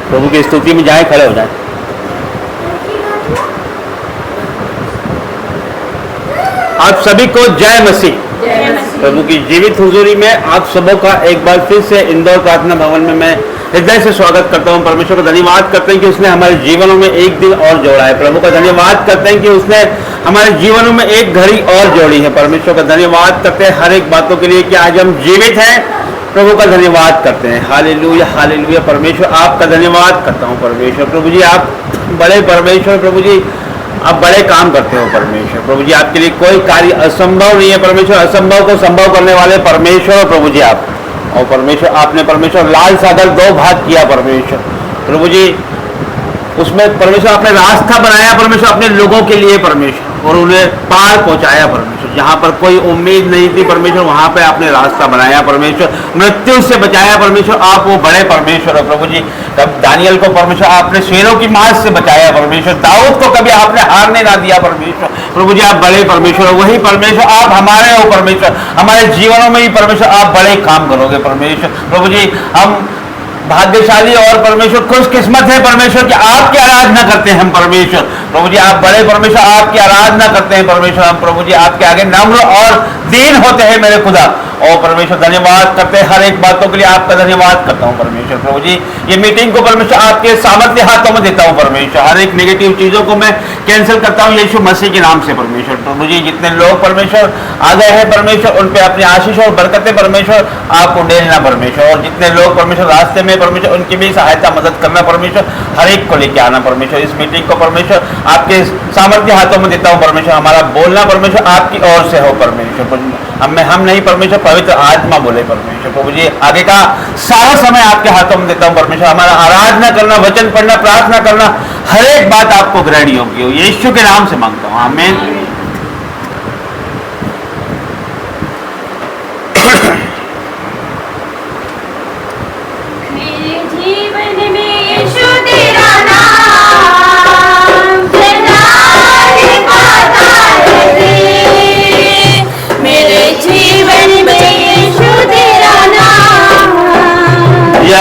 प्रभु की स्तुति में जाए, खड़े हो जाए। आप सभी को जय मसीह। प्रभु की जीवित हुजूरी में आप सबों का एक बार फिर से इंदौर प्रार्थना भवन में मैं हृदय से स्वागत करता हूं। परमेश्वर का धन्यवाद करते हैं कि उसने हमारे जीवनों में एक दिन और जोड़ा है। प्रभु का धन्यवाद करते हैं कि उसने हमारे जीवनों में एक घड़ी और जोड़ी है। परमेश्वर का धन्यवाद करते हैं हर एक बातों के लिए कि आज हम जीवित हैं। प्रभु का धन्यवाद करते हैं। Hallelujah hallelujah. परमेश्वर आपका धन्यवाद करता हूँ। परमेश्वर प्रभु जी आप बड़े परमेश्वर, प्रभु जी आप बड़े काम करते हो। परमेश्वर प्रभु जी आपके लिए कोई कार्य असंभव नहीं है। परमेश्वर असंभव को संभव करने वाले परमेश्वर प्रभु जी आप। और परमेश्वर आपने परमेश्वर लाल सागर 2 भाग किया। परमेश्वर प्रभु जी उसमें परमेश्वर आपने रास्ता बनाया परमेश्वर अपने लोगों के लिए परमेश्वर, और उन्हें पार पहुंचाया परमेश्वर। जहां पर कोई उम्मीद नहीं थी परमेश्वर वहां पे आपने रास्ता बनाया परमेश्वर, मृत्यु से बचाया परमेश्वर। आप वो बड़े परमेश्वर हो प्रभु जी। तब दानियल को परमेश्वर आपने शेरों की मांस से बचाया परमेश्वर। दाऊद को कभी आपने हारने ना दिया परमेश्वर। प्रभु जी आप बड़े परमेश्वर हो। वही परमेश्वर आप हमारे हो परमेश्वर। हमारे जीवनों में ही परमेश्वर आप बड़े काम करोगे परमेश्वर। प्रभु जी हम भाग्यशाली और परमेश्वर खुशकिस्मत है परमेश्वर कि आपकी आराधना करते हैं हम परमेश्वर। प्रभु जी आप बड़े परमेश्वर आपकी आराधना करते हैं परमेश्वर। हम प्रभु जी आपके आगे नम्र और दीन होते हैं मेरे खुदा। और परमेश्वर धन्यवाद करते हैं हर एक बातों के लिए आपका धन्यवाद करता हूँ परमेश्वर। प्रभु जी ये मीटिंग को परमेश्वर आपके सामर्थ्य हाथों में देता हूँ परमेश्वर। हर एक नेगेटिव चीजों को मैं कैंसिल करता हूँ यीशु मसीह के नाम से परमेश्वर। प्रभु जी जितने लोग परमेश्वर आ गए हैं परमेश्वर उन पे अपनी आशीष और बरकतें परमेश्वर आप उंडेलना परमेश्वर। और जितने लोग परमेश्वर रास्ते में परमेश्वर उनकी भी सहायता मदद करना परमेश्वर। हर एक को लेके आना परमेश्वर। इस मीटिंग को परमेश्वर आपके सामर्थ्य हाथों में देता हूँ परमेश्वर। हमारा बोलना परमेश्वर आपकी ओर से हो परमेश्वर। हम नहीं परमेश्वर पवित्र आत्मा बोले परमेश्वर। प्रभु जी आगे का सारा समय आपके हाथों में देता हूँ परमेश्वर। हमारा आराधना करना, वचन पढ़ना, प्रार्थना करना, हर एक बात आपको ग्रहण योग्य हो। यीशु के नाम से मांगता हूँ, आमीन।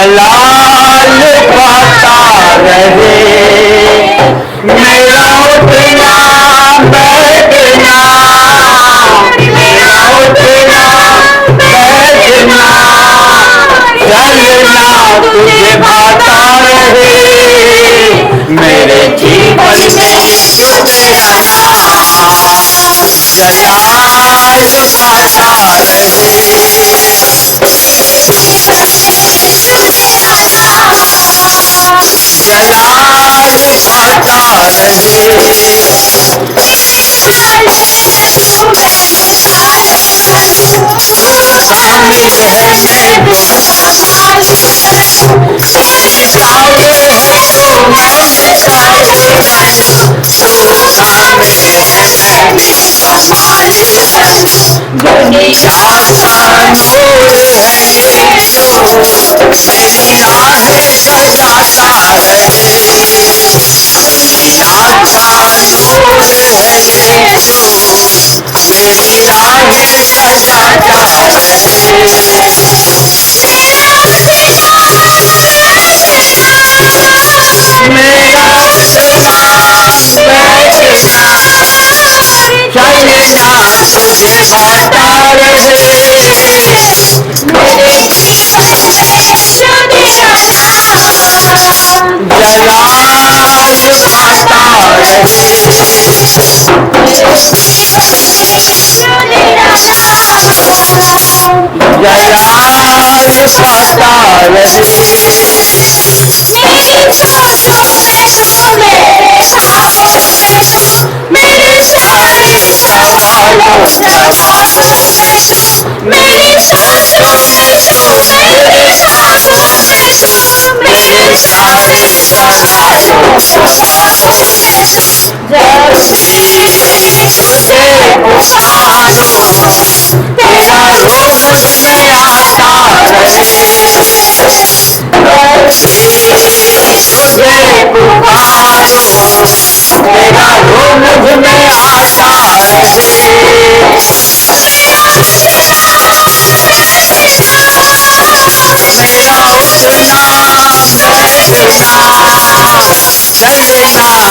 लाल पाता रहे मेरा उठना बैठना, मेरा उठना बैठना, चलना तुझे भाता रहे मेरे जीवन में तेरा नाम जलाल पाता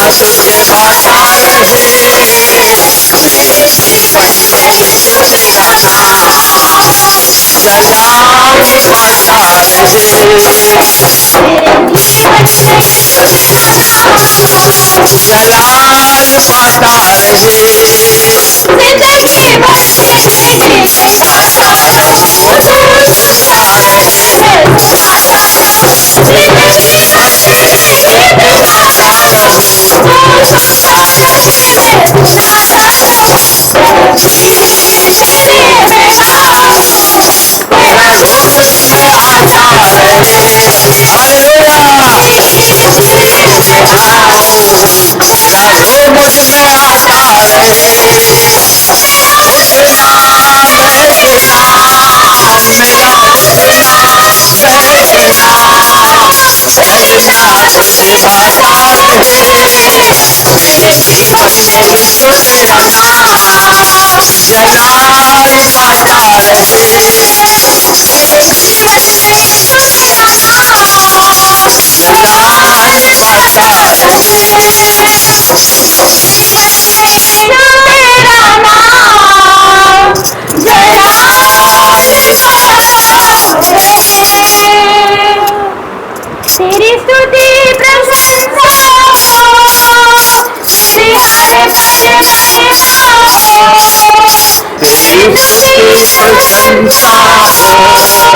तुझे गाता रहे, मेरी जीवन में यीशु तेरा नाम सदा ही गाता रहे, जलाल पाता रहे, जिंदगी भर तेरे गाता रहूं, तू सुनता है, सुनाता रहूं, जिंदगी भर तेरे गाता रहूं, तू सुनता है, सुनाता रहूं, तेरे बेगानों, तेरा धूप में आता रहे, हालेलुया। प्रभु मुझ में आता रहे, उठना बैठना मेरा उठना बैठना, चलना बुलवाता रहे, मेरे जीवन में यीशु तेरा नाम जलाल पाता रहे, मेरे जीवन में यीशु तेरा नाम जलाल पाता तेरी स्तुति प्रशंसा हो, तेरी हर पल महिमा हो, तेरी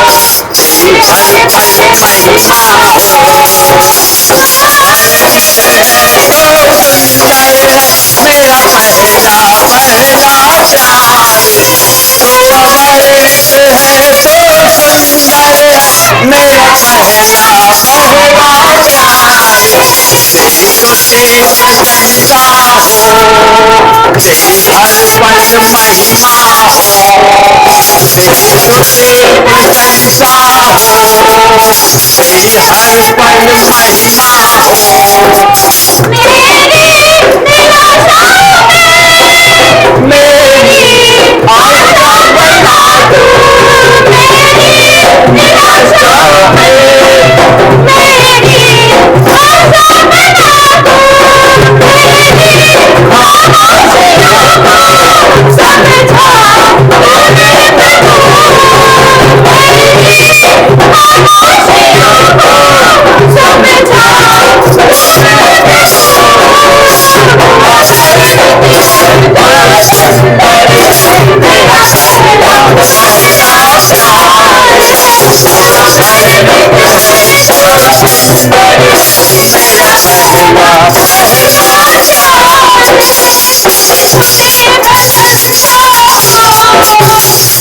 स्तुति प्रशंसा हो, तेरी हर पल महिमा हो, है तो सुंदर है मेरा पहला प्यार, तो अमृत है तो सुंदर है मेरा पहला महुआ प्यार,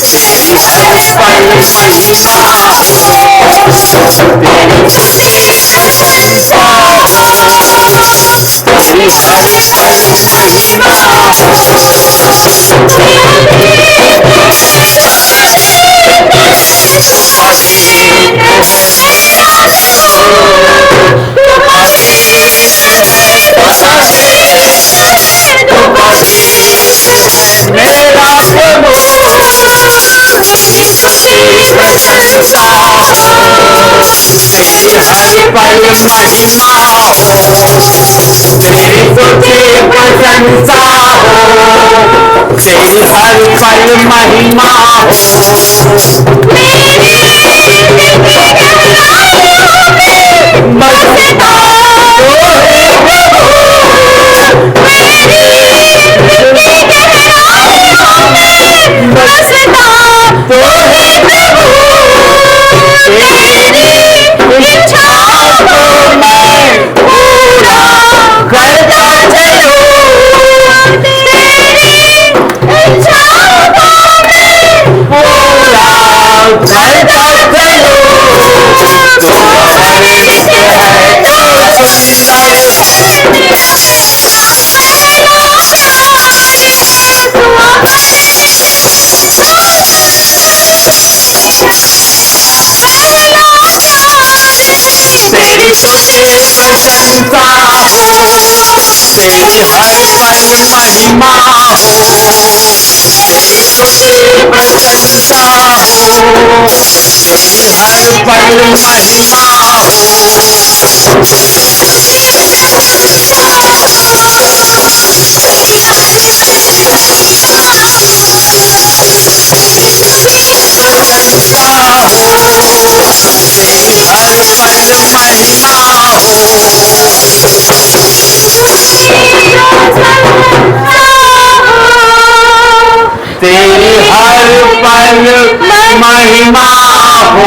तेरी स्तुति प्रशंसा हो, तेरी हर पल महिमा हो, तेरी स्तुति प्रशंसा हो, तेरी हर पल महिमा हो, मेरी आशा बना तू, निराशा पल महिमा हो, तेरी स्तुति प्रशंसा हो, तेरी हर पल महिमा हो, बसता तो है प्रभु, बसता तो है प्रभु, तेरी इच्छा को मैं पूरा करता चलूं, तेरी इच्छा को मैं पूरा करता चलूं, तू अमृत है तो सुंदर है मेरा तेरी स्तुति प्रशंसा हो, तेरी हर पल महिमा हो, तेरी स्तुति प्रशंसा हो, तेरी हर पल महिमा हो, महिमा तेरी हर पल महिमा हो।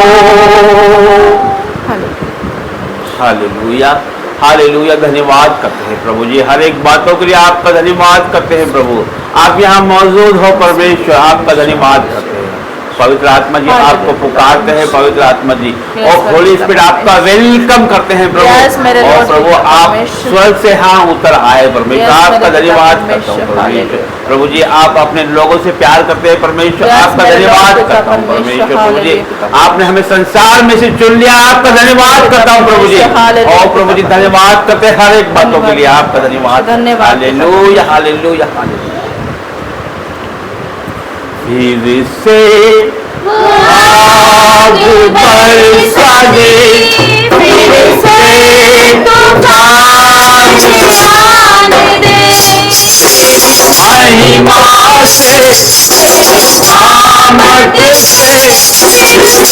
Hallelujah hallelujah. धन्यवाद करते हैं प्रभु जी, हर एक बातों के लिए आपका धन्यवाद करते हैं प्रभु। आप यहाँ मौजूद हो परमेश्वर, आपका धन्यवाद करते हैं। पवित्र आत्मा जी आपको पुकारते हैं पवित्र आत्मा जी, और होली स्पिरिट आपका वेलकम करते हैं प्रभु। और प्रभु आप स्वर्ग से हाँ उतर आए परमेश्वर, आपका धन्यवाद करता हूँ परमेश्वर। प्रभु जी आप अपने लोगों से प्यार करते हैं परमेश्वर, आपका धन्यवाद करता हूँ परमेश्वर। प्रभु जी आपने हमें संसार में से चुन लिया, आपका धन्यवाद करता हूँ प्रभु जी। और प्रभु जी धन्यवाद करते हैं हर एक बातों के लिए, आपका धन्यवाद। Hallelujah hallelujah hallelujah. फिर से आग बरसा दे, फिर से तूफान दे, महिमा से आमद से ये जो अब कर दे।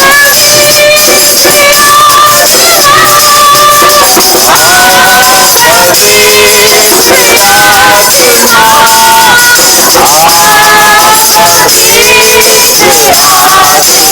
आपकी बरकत रहने पाए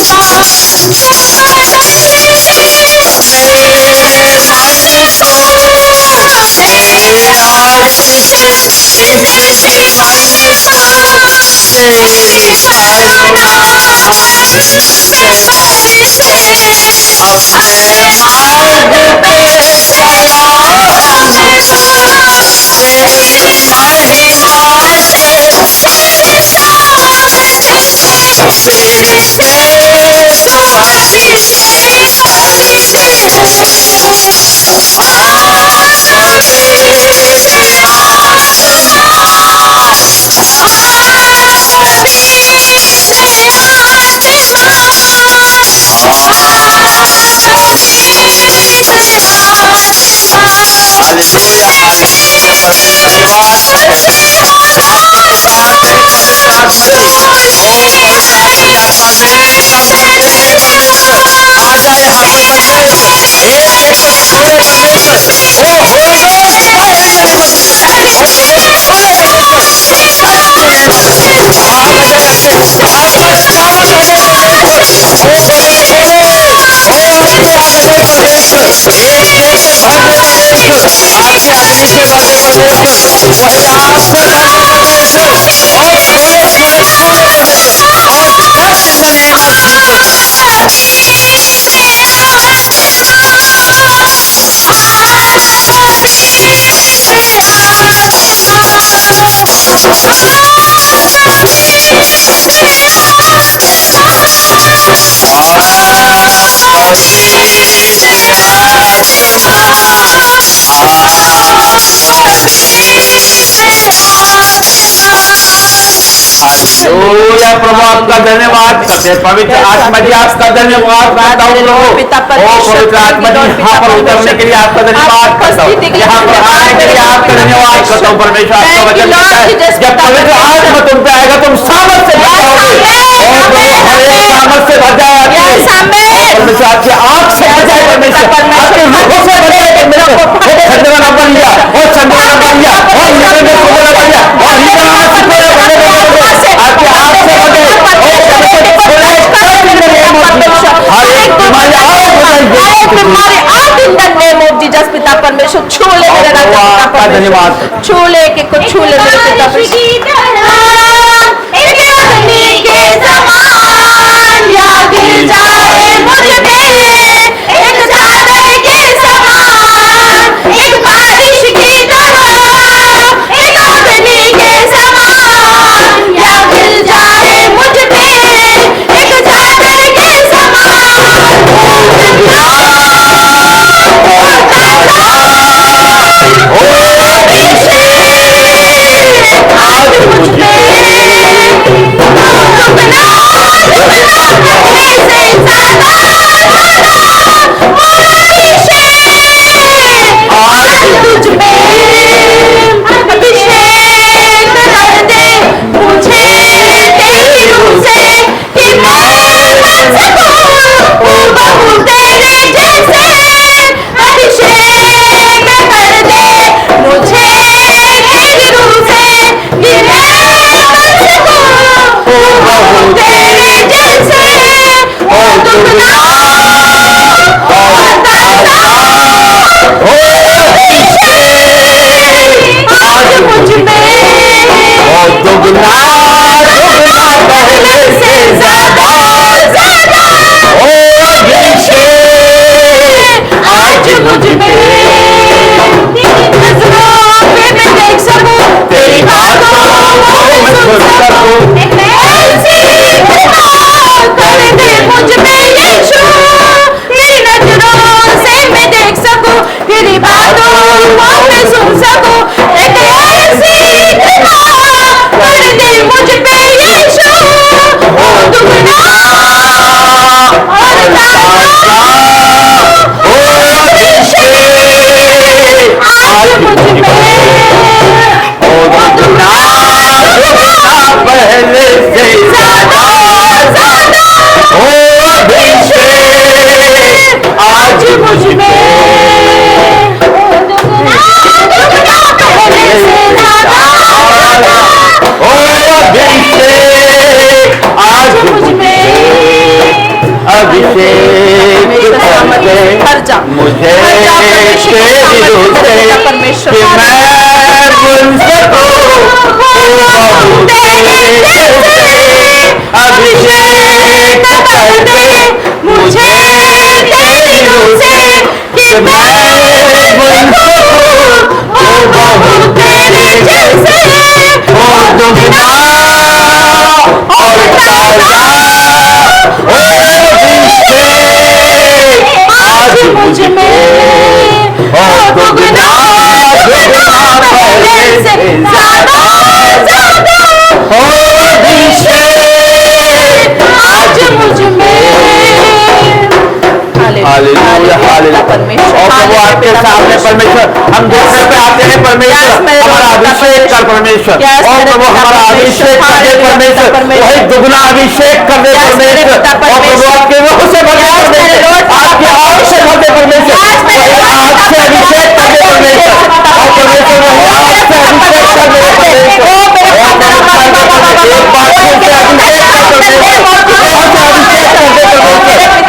हालेलुया प्रभु आपका धन्यवाद करते हैं। पवित्र आत्मा जी आपका धन्यवाद करता हूँ प्रभु। ओ पवित्र आत्मा जी यहाँ पर उतरने के लिए आपका धन्यवाद करता हूँ, यहाँ पर आने के लिए आपका धन्यवाद करता हूँ। परमेश्वर आपका वचन कहता है जब पवित्र आत्मा तुम पे आएगा तुम सामर्थ से भर जाओगे। और प्रभु हर एक सामर्थ से भर जाए परमेश्वर, आपकी आँख से भर जाए परमेश्वर, आपके रूपों से भर जाए परमेश्वर। खंडना बन गया और चंद्रमा बन गया और हीरे में सोना बन गया और हीरा आपके हाथ से बने पिता परमेश्वर छू ले मेरे धन्यवाद, छू ले के कुछ छू ले मेरे पिता अभिषेक कर दे मुझे तेरी रूह से कि मैं बन सकूं बहू तेरे जैसे। अभिषेक कर दे मुझे तेरी रूह से कि मैं बन सकूं बहू तेरे जैसे। ओ दुगना और ताजा ओ अभिषेक आज मुझ में ओ दुगना दुगना पहले से ज्यादा ज्यादा ओ अभिषेक आज मुझ में। Hallelujah hallelujah. और प्रभु आपके सामने परमेश्वर हम दूसरे पे आते हैं परमेश्वर हमारा अभिषेक कर परमेश्वर। और प्रभु हमारा अभिषेक कर दे परमेश्वर वही दुगना अभिषेक कर दे परमेश्वर। और प्रभु आपके रूह से भर दे परमेश्वर आपके आग से भर दे परमेश्वर वही आग से अभिषेक कर दे परमेश्वर। और परमेश्वर वही आग से अभिषेक कर दे परमेश्वर। एक बार फिर से अभिषेक कर परमेश्वर अभिषेक कर दे परमेश्वर।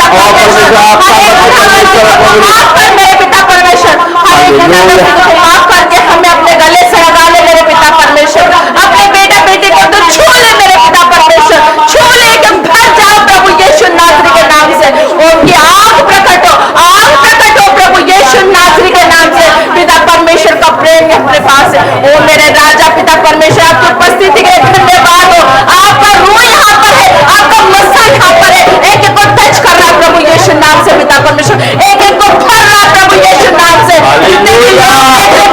और परमेश्वर आपका माफ कर मेरे पिता परमेश्वर माफ करके हमें अपने गले से लगा ले मेरे पिता परमेश्वर। अपने बेटा बेटी को तो छू ले मेरे पिता परमेश्वर छू ले कि भर जाओ प्रभु यीशु नासरी के नाम से। उनकी आग प्रकट हो प्रभु यीशु नासरी के नाम से। पिता परमेश्वर का प्रेम अपने पास है। ओ मेरे राजा पिता परमेश्वर आपकी उपस्थिति के धन्यवाद हो। आपका रूह यहाँ पर है आपका मस्सा यहाँ पर है। एक एक को टच कर रहा प्रभु यीशु नाम से पिता परमेश्वर। एक एक को भर रहा प्रभु यीशु नाम से।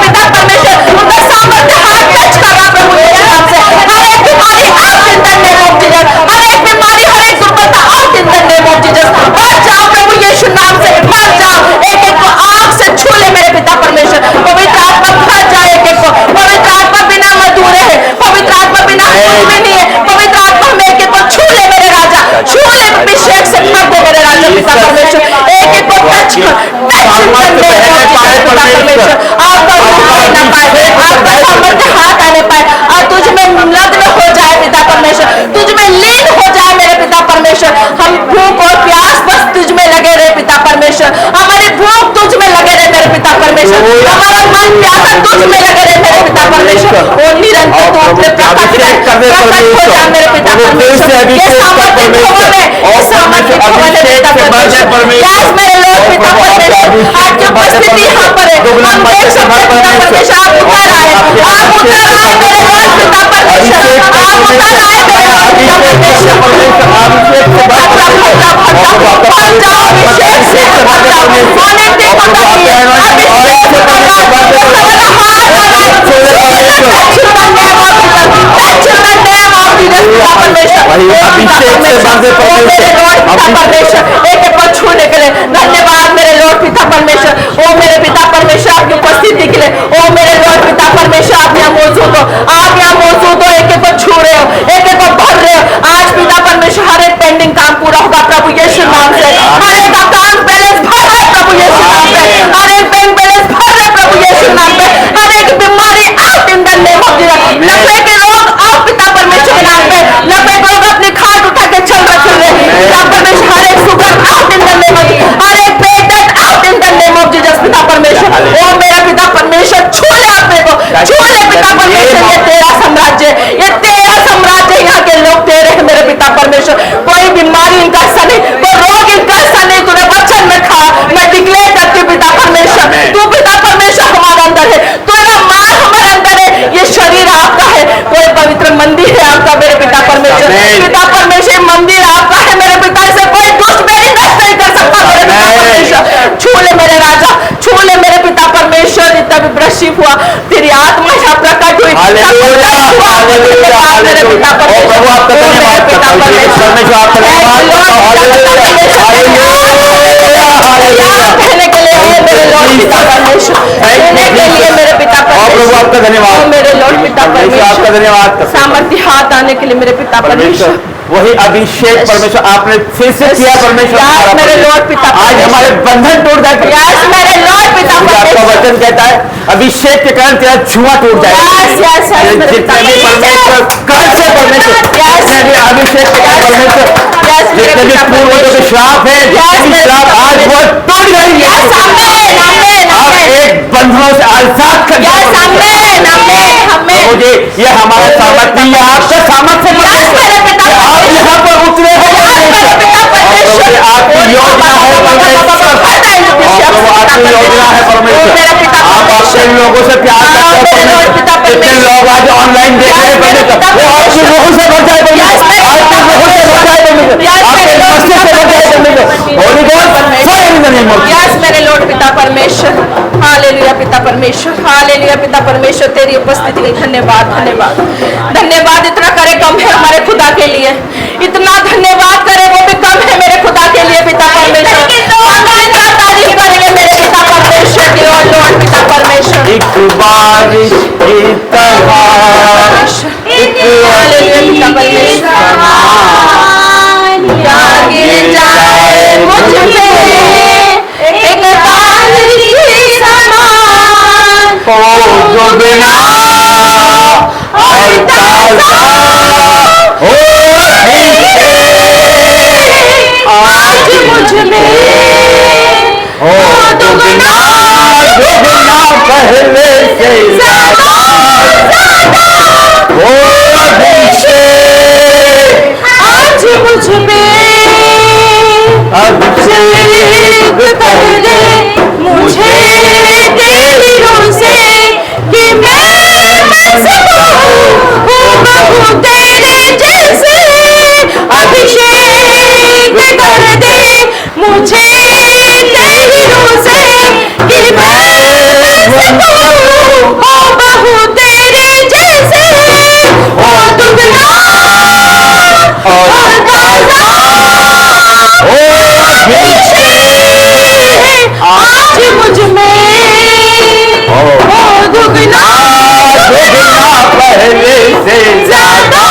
पिता परमेश्वर उनका सामर्थ्य हाथ टच कर रहा प्रभु यीशु नाम से। हर एक बीमारी out in the name of Jesus. हर एक बीमारी हर एक दुर्बलता out in the name of Jesus. भर जाओ प्रभु यीशु नाम से भर जाओ। एक एक को आग से छू ले मेरे पिता परमेश्वर। पवित्र आत्मा भर जाए एक एक को। पवित्र आत्मा बिना मधुरे है पवित्र आत्मा बिना कुछ भी नहीं है। पवित्र आत्मा में एक एक को छू ले मेरे राजा छू ले अभिषेक से भर दे मेरे राजा पिता परमेश्वर। एक एक को टच कर परमेश्वर आपका हाथ आने पाए आपका सामर्थ्य हाथ आने पाए और तुझ में लग्न हो जाए पिता परमेश्वर। तुझ में लीन हो जाए मेरे पिता परमेश्वर। हम भूख और प्यास बस तुझ में लगे रहे पिता परमेश्वर। हमारी भूख तुझ में लगे रहे मेरे पिता परमेश्वर। हमारा मन प्यासा तुझ में लगे रहे मेरे पिता परमेश्वर। वो निरंतर तू अपने प्रकट हो जा मेरे पिता परमेश्वर। ये सामर्थ्य भवन है ये सामर्थ्य भवन है पिता परमेश्वर। यस मेरे लॉर्ड पिता परमेश्वर आपकी उपस्थिति यहाँ पर है। हम देख सकते हैं पिता परमेश्वर आप उतर आए मेरे लॉर्ड पिता परमेश्वर। आप उतर आए मेरे लॉर्ड पिता परमेश्वर। भर जाओ अभिषेक से भर जाओ होने दे पकड़िए अभिषेक से भर जाओ। छूने के लिए धन्यवाद मेरे लॉर्ड पिता परमेश्वर। ओ मेरे पिता परमेश्वर आपकी उपस्थिति के लिए ओ मेरे लॉर्ड पिता परमेश्वर आप यहाँ मौजूद हो आप यहाँ मौजूद हो। एक एक को छू रहे हो एक एक को भर रहे हो। आज पिता परमेश्वर हर एक पेंडिंग काम पूरा होगा प्रभु यीशु नाम से। हर एक अकाउंट बैलेंस भर रहा है प्रभु यीशु नाम से। हर एक बैंक बैलेंस भर रहे प्रभु यीशु नाम से। हर एक बीमारी out in the name of Jesus. लकवे के रोग आउट पिता परमेश्वर के नाम पे। लकवे के रोग अपनी खाट उठा के चल रहे पिता परमेश्वर। हर एक sugar out in the name of Jesus. हर एक पेट दर्द out in the name of Jesus पिता परमेश्वर। ओ मेरा पिता परमेश्वर छू ले अपने को छू ले पिता परमेश्वर। ये तेरा साम्राज्य ये तेरा साम्राज्य। यहाँ के लोग तेरे हैं मेरे पिता परमेश्वर। कोई बीमारी इनका हिस्सा नहीं कोई रोग इनका हिस्सा नहीं। तूने वचन में कहा मैं डिक्लेयर करती हूँ पिता परमेश्वर तू पिता परमेश्वर हमारे अंदर है। तेरा माल हमारे अंदर है। ये शरीर आपका है। कोई पवित्र मंदिर है आपका मेरे पिता परमेश्वर। पिता परमेश्वर मंदिर आपका है मेरे पिता से कोई दुष्ट मेरी नष्ट नहीं कर सकता मेरे पिता परमेश्वर। छू ले मेरे राजा छू ले मेरे पिता परमेश्वर। इतना विप्रशिप हुआ तेरी आत्मा यहाँ प्रकट हुई मेरे पिता परमेश्वर। कहने के लिए मेरे लॉर्ड पिता परमेश्वर कहने के लिए मेरे पिता परमेश्वर आपका धन्यवाद मेरे लॉर्ड पिता परमेश्वर आपका धन्यवाद। सामर्थ्य हाथ आने के लिए मेरे पिता परमेश्वर। वही अभिषेक परमेश्वर आपने फिर से किया परमेश्वर। मेरे लॉर्ड पिता आज हमारे बंधन टूट गए। मेरे लॉर्ड पिता परमेश्वर वचन कहता है अभिषेक के कारण तेरा छुआ टूट जाएगा। जितने भी परमेश्वर कल से परमेश्वर जितने भी अभिषेक के कारण परमेश्वर जितने भी पूर्वजों के श्राप है जितने श्राप आज वो टूट गई है। आप एक बंधनों से आजाद कर मुझे ये हमारा सामर्थ्य नहीं है, आपका सामर्थ्य आप यहाँ पर उतरे हो आपकी योजना है परमेश्वर, आपकी योजना है परमेश्वर। आप आपके लोगों से प्यार करते हो परमेश्वर। कितने लोग आज ऑनलाइन देख रहे हैं परमेश्वर, वो आपकी रूह से भर जाए परमेश्वर, आपके रूह से भर जाए परमेश्वर, आपके मस्तिष्क से भर जाए परमेश्वर। Holi God fire in the name of yes मेरे लॉर्ड पिता परमेश्वर, हालेलुया पिता परमेश्वर, हालेलुया पिता परमेश्वर, तेरी उपस्थिति के धन्यवाद धन्यवाद धन्यवाद। इतना करे कम है हमारे खुदा के लिए, इतना धन्यवाद करे वो भी कम है मेरे खुदा के लिए पिता परमेश्वर। इतना तारीफ करेंगे मेरे पिता परमेश्वर की और लॉर्ड पिता परमेश्वर। एक बारिश की तरह हालेलुया पिता परमेश्वर, गिर जाए मुझ पे एक बारिश की समान, जो बिना और ताजा हो आज मुझ में हो दुगना पहले से ज्यादा हो अभिषेक आज मुझ में अभिषेक कर दे मुझे तेरी रूह से कि मैं हूँ तेरे जैसे। अभिषेक कर दे मुझे तेरी रूह से कि मैं बहू तेरे जैसे हो दुगना और ताजा हो अभिषेक आज मुझ में हो दुगना पहले से ज्यादा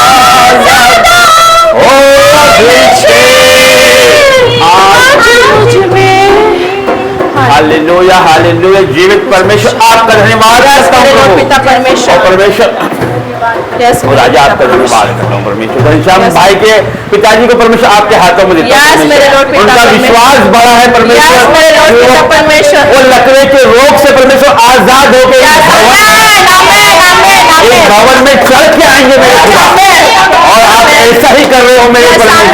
हो अभिषेक आज मुझ में। Hallelujah hallelujah. जीवित परमेश्वर आपका धन्यवाद करता हूँ पिता परमेश्वर और परमेश्वर और राजा आपका धन्यवाद करता हूँ परमेश्वर। घनश्याम भाई के पिताजी को परमेश्वर आपके हाथों में देता हूँ परमेश्वर। उनका विश्वास बड़ा है परमेश्वर, वो लकवे के रोग से परमेश्वर आजाद होकर इस भवन में चल के आएंगे मेरे खुदा, और आप ऐसा ही कर रहे हो मेरे परमेश्वर,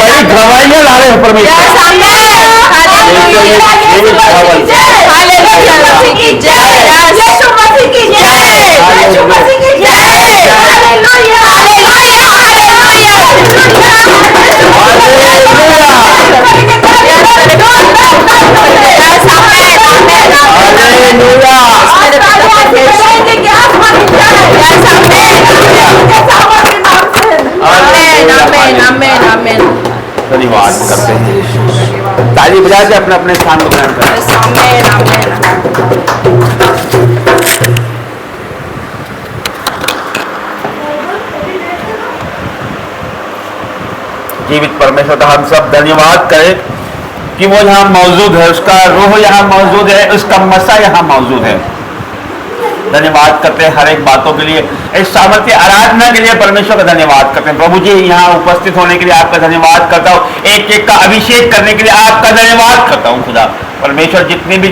बड़ी गवाहियां ला रहे हो परमेश्वर। धन्यवाद करते हैं, ताली बजा के अपने अपने स्थान को ग्रहण करें। जीवित परमेश्वर का हम सब धन्यवाद करें कि वो यहाँ मौजूद है, उसका रूह यहाँ मौजूद है, उसका मसा यहाँ मौजूद है। धन्यवाद करते हैं हर एक बातों के लिए, इस सामर्थ्य आराधना के लिए परमेश्वर का धन्यवाद करते हैं। प्रभु जी यहाँ उपस्थित होने के लिए आपका धन्यवाद करता हूँ, एक एक का अभिषेक करने के लिए आपका धन्यवाद करता हूँ खुदा परमेश्वर। जितनी भी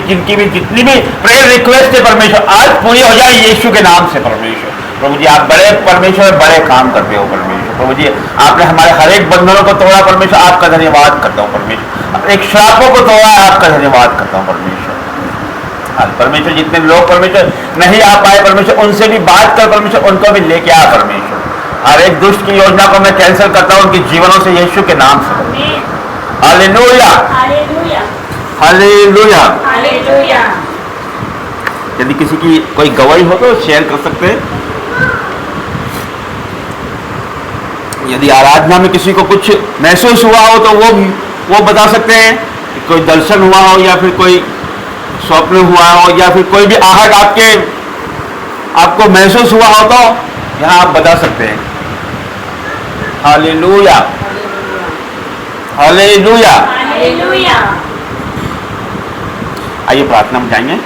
प्रेयर रिक्वेस्ट है परमेश्वर आज पूरी हो जाए यीशु के नाम से परमेश्वर। प्रभु जी आप बड़े परमेश्वर, बड़े काम करते हो परमेश्वर। प्रभु जी आपने हमारे हर एक बंधनों को तोड़ा परमेश्वर, आपका धन्यवाद करता हूँ परमेश्वर। एक श्रापों को तोड़ा, आपका धन्यवाद करता हूँ परमेश्वर। परमेश्वर जितने लोग परमेश्वर नहीं आ पाए परमेश्वर, उनसे भी बात कर परमेश्वर, उनको भी लेके आ परमेश्वर। हर एक दुष्ट की योजना को मैं कैंसिल करता हूँ उनके जीवनों से यीशु के नाम से। Hallelujah hallelujah hallelujah. यदि किसी की कोई गवाही हो तो शेयर कर सकते हैं। यदि आराधना में किसी को कुछ महसूस हुआ हो तो वो बता सकते हैं। कोई दर्शन हुआ हो या फिर कोई स्वप्न हुआ हो या फिर कोई भी आहट आपको महसूस हुआ हो तो यहाँ आप बता सकते हैं। Hallelujah hallelujah. आइए प्रार्थना में जाएंगे।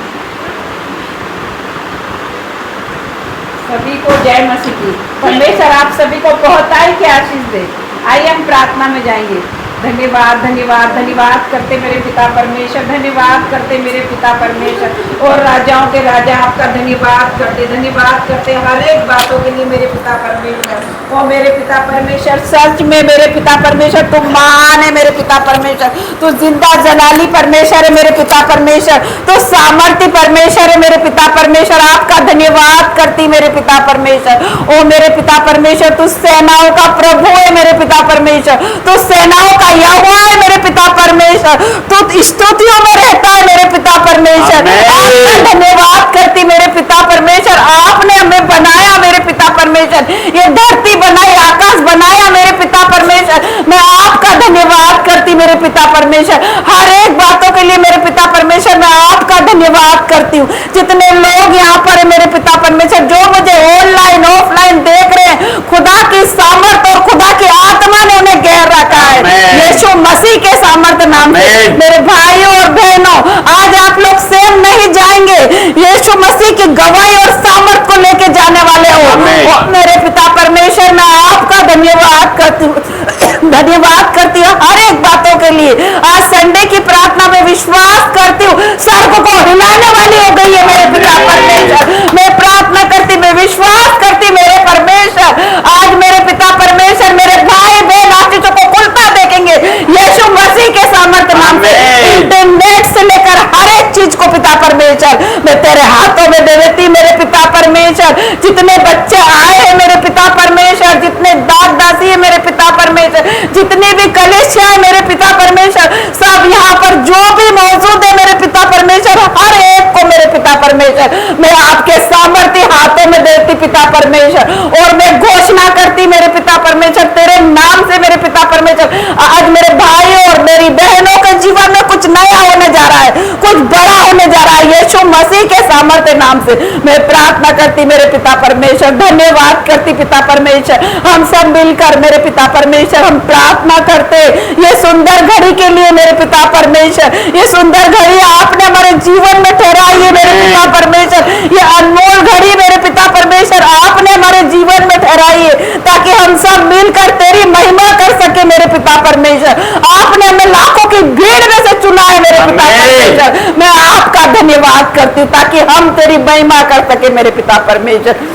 सभी को जय मसीह की। परमेश्वर आप सभी को बहुत की आशीष दे। आइए हम प्रार्थना में जाएंगे। धन्यवाद धन्यवाद धन्यवाद करते मेरे पिता परमेश्वर, धन्यवाद करते मेरे पिता परमेश्वर और राजाओं के राजा आपका धन्यवाद करते हर एक बातों के लिए मेरे पिता परमेश्वर। और मेरे पिता परमेश्वर सच में मेरे पिता परमेश्वर तुम महान है मेरे पिता परमेश्वर, तू जिंदा जलाली परमेश्वर है मेरे पिता परमेश्वर, तू सामर्थ्य परमेश्वर है मेरे पिता परमेश्वर। आपका धन्यवाद करती मेरे पिता परमेश्वर। ओ मेरे पिता परमेश्वर तू सेनाओं का प्रभु है मेरे पिता परमेश्वर, तू सेनाओं का यहोवा है मेरे पिता परमेश्वर, तू स्तुतियों में रहता है मेरे पिता परमेश्वर। आपका धन्यवाद करती मेरे पिता परमेश्वर। आपने हमें बनाया मेरे पिता परमेश्वर, ये धरती बनाई, आकाश बनाया मेरे पिता परमेश्वर। मैं आपका धन्यवाद करती मेरे पिता परमेश्वर। हर एक बातों के लिए मेरे पिता परमेश्वर मैं आपका धन्यवाद करती हूँ। जितने लोग यहाँ पर है मेरे पिता परमेश्वर, जो मुझे ऑनलाइन ऑफलाइन देख रहे हैं, खुदा की सामर्थ और खुदा की आत्मा ने उन्हें घेर रखा है यीशु मसीह के सामर्थ नाम से। मेरे भाइयों और बहनों, आज आप लोग सेम नहीं जाएंगे, यीशु मसीह की गवाही और सामर्थ को लेके जाने वाले हो। मेरे पिता परमेश्वर मैं आपका धन्यवाद करती हूँ, धन्यवाद करती हूँ हर एक बातों के लिए। आज संडे की प्रार्थना में विश्वास करती हूँ स्वर्ग को हिलाने वाली हो गई है मेरे पिता परमेश्वर। मैं प्रार्थना करती, मैं विश्वास करती मेरे परमेश्वर, आज मेरे पिता परमेश्वर मेरे भाई बहन आशीषों को खुलता देखेंगे यीशु मसीह के सामर्थ नाम से। इंटरनेट से लेकर हर एक चीज को पिता परमेश्वर मैं तेरे हाथों में दे देती मेरे पिता परमेश्वर। जितने बच्चे आए हैं मेरे पिता परमेश्वर, जितने दास दासी है मेरे पिता परमेश्वर, जितनी भी कलीसिया है मेरे पिता परमेश्वर, सब यहाँ पर जो भी मौजूद है मेरे पिता परमेश्वर, हर एक को मेरे पिता परमेश्वर मैं आपके सामर्थ्य हाथों में देती पिता परमेश्वर। और मैं घोषणा करती मेरे पिता परमेश्वर तेरे नाम से मेरे पिता परमेश्वर, आज मेरे भाइयों और मेरी बहनों के जीवन में कुछ नया होने जा रहा है, कुछ बड़ा होने जा रहा है यीशु मसीह के सामर्थ्य नाम से। मैं प्रार्थना करती मेरे पिता परमेश्वर, धन्यवाद करती पिता परमेश्वर। हम सब मिलकर मेरे पिता परमेश्वर हम प्रार्थना करते ये सुंदर घड़ी के लिए मेरे पिता परमेश्वर। ये सुंदर घड़ी आपने हमारे जीवन में ठहराई है मेरे पिता परमेश्वर, ये अनमोल घड़ी मेरे पिता परमेश्वर आपने हमारे जीवन में ठहराई है ताकि हम सब मिलकर तेरी महिमा कर सके मेरे पिता परमेश्वर। आपने हमें लाखों की भीड़ में से चुना है मेरे पिता परमेश्वर। मैं आपका धन्यवाद करती हूँ ताकि हम तेरी महिमा कर सके मेरे पिता परमेश्वर।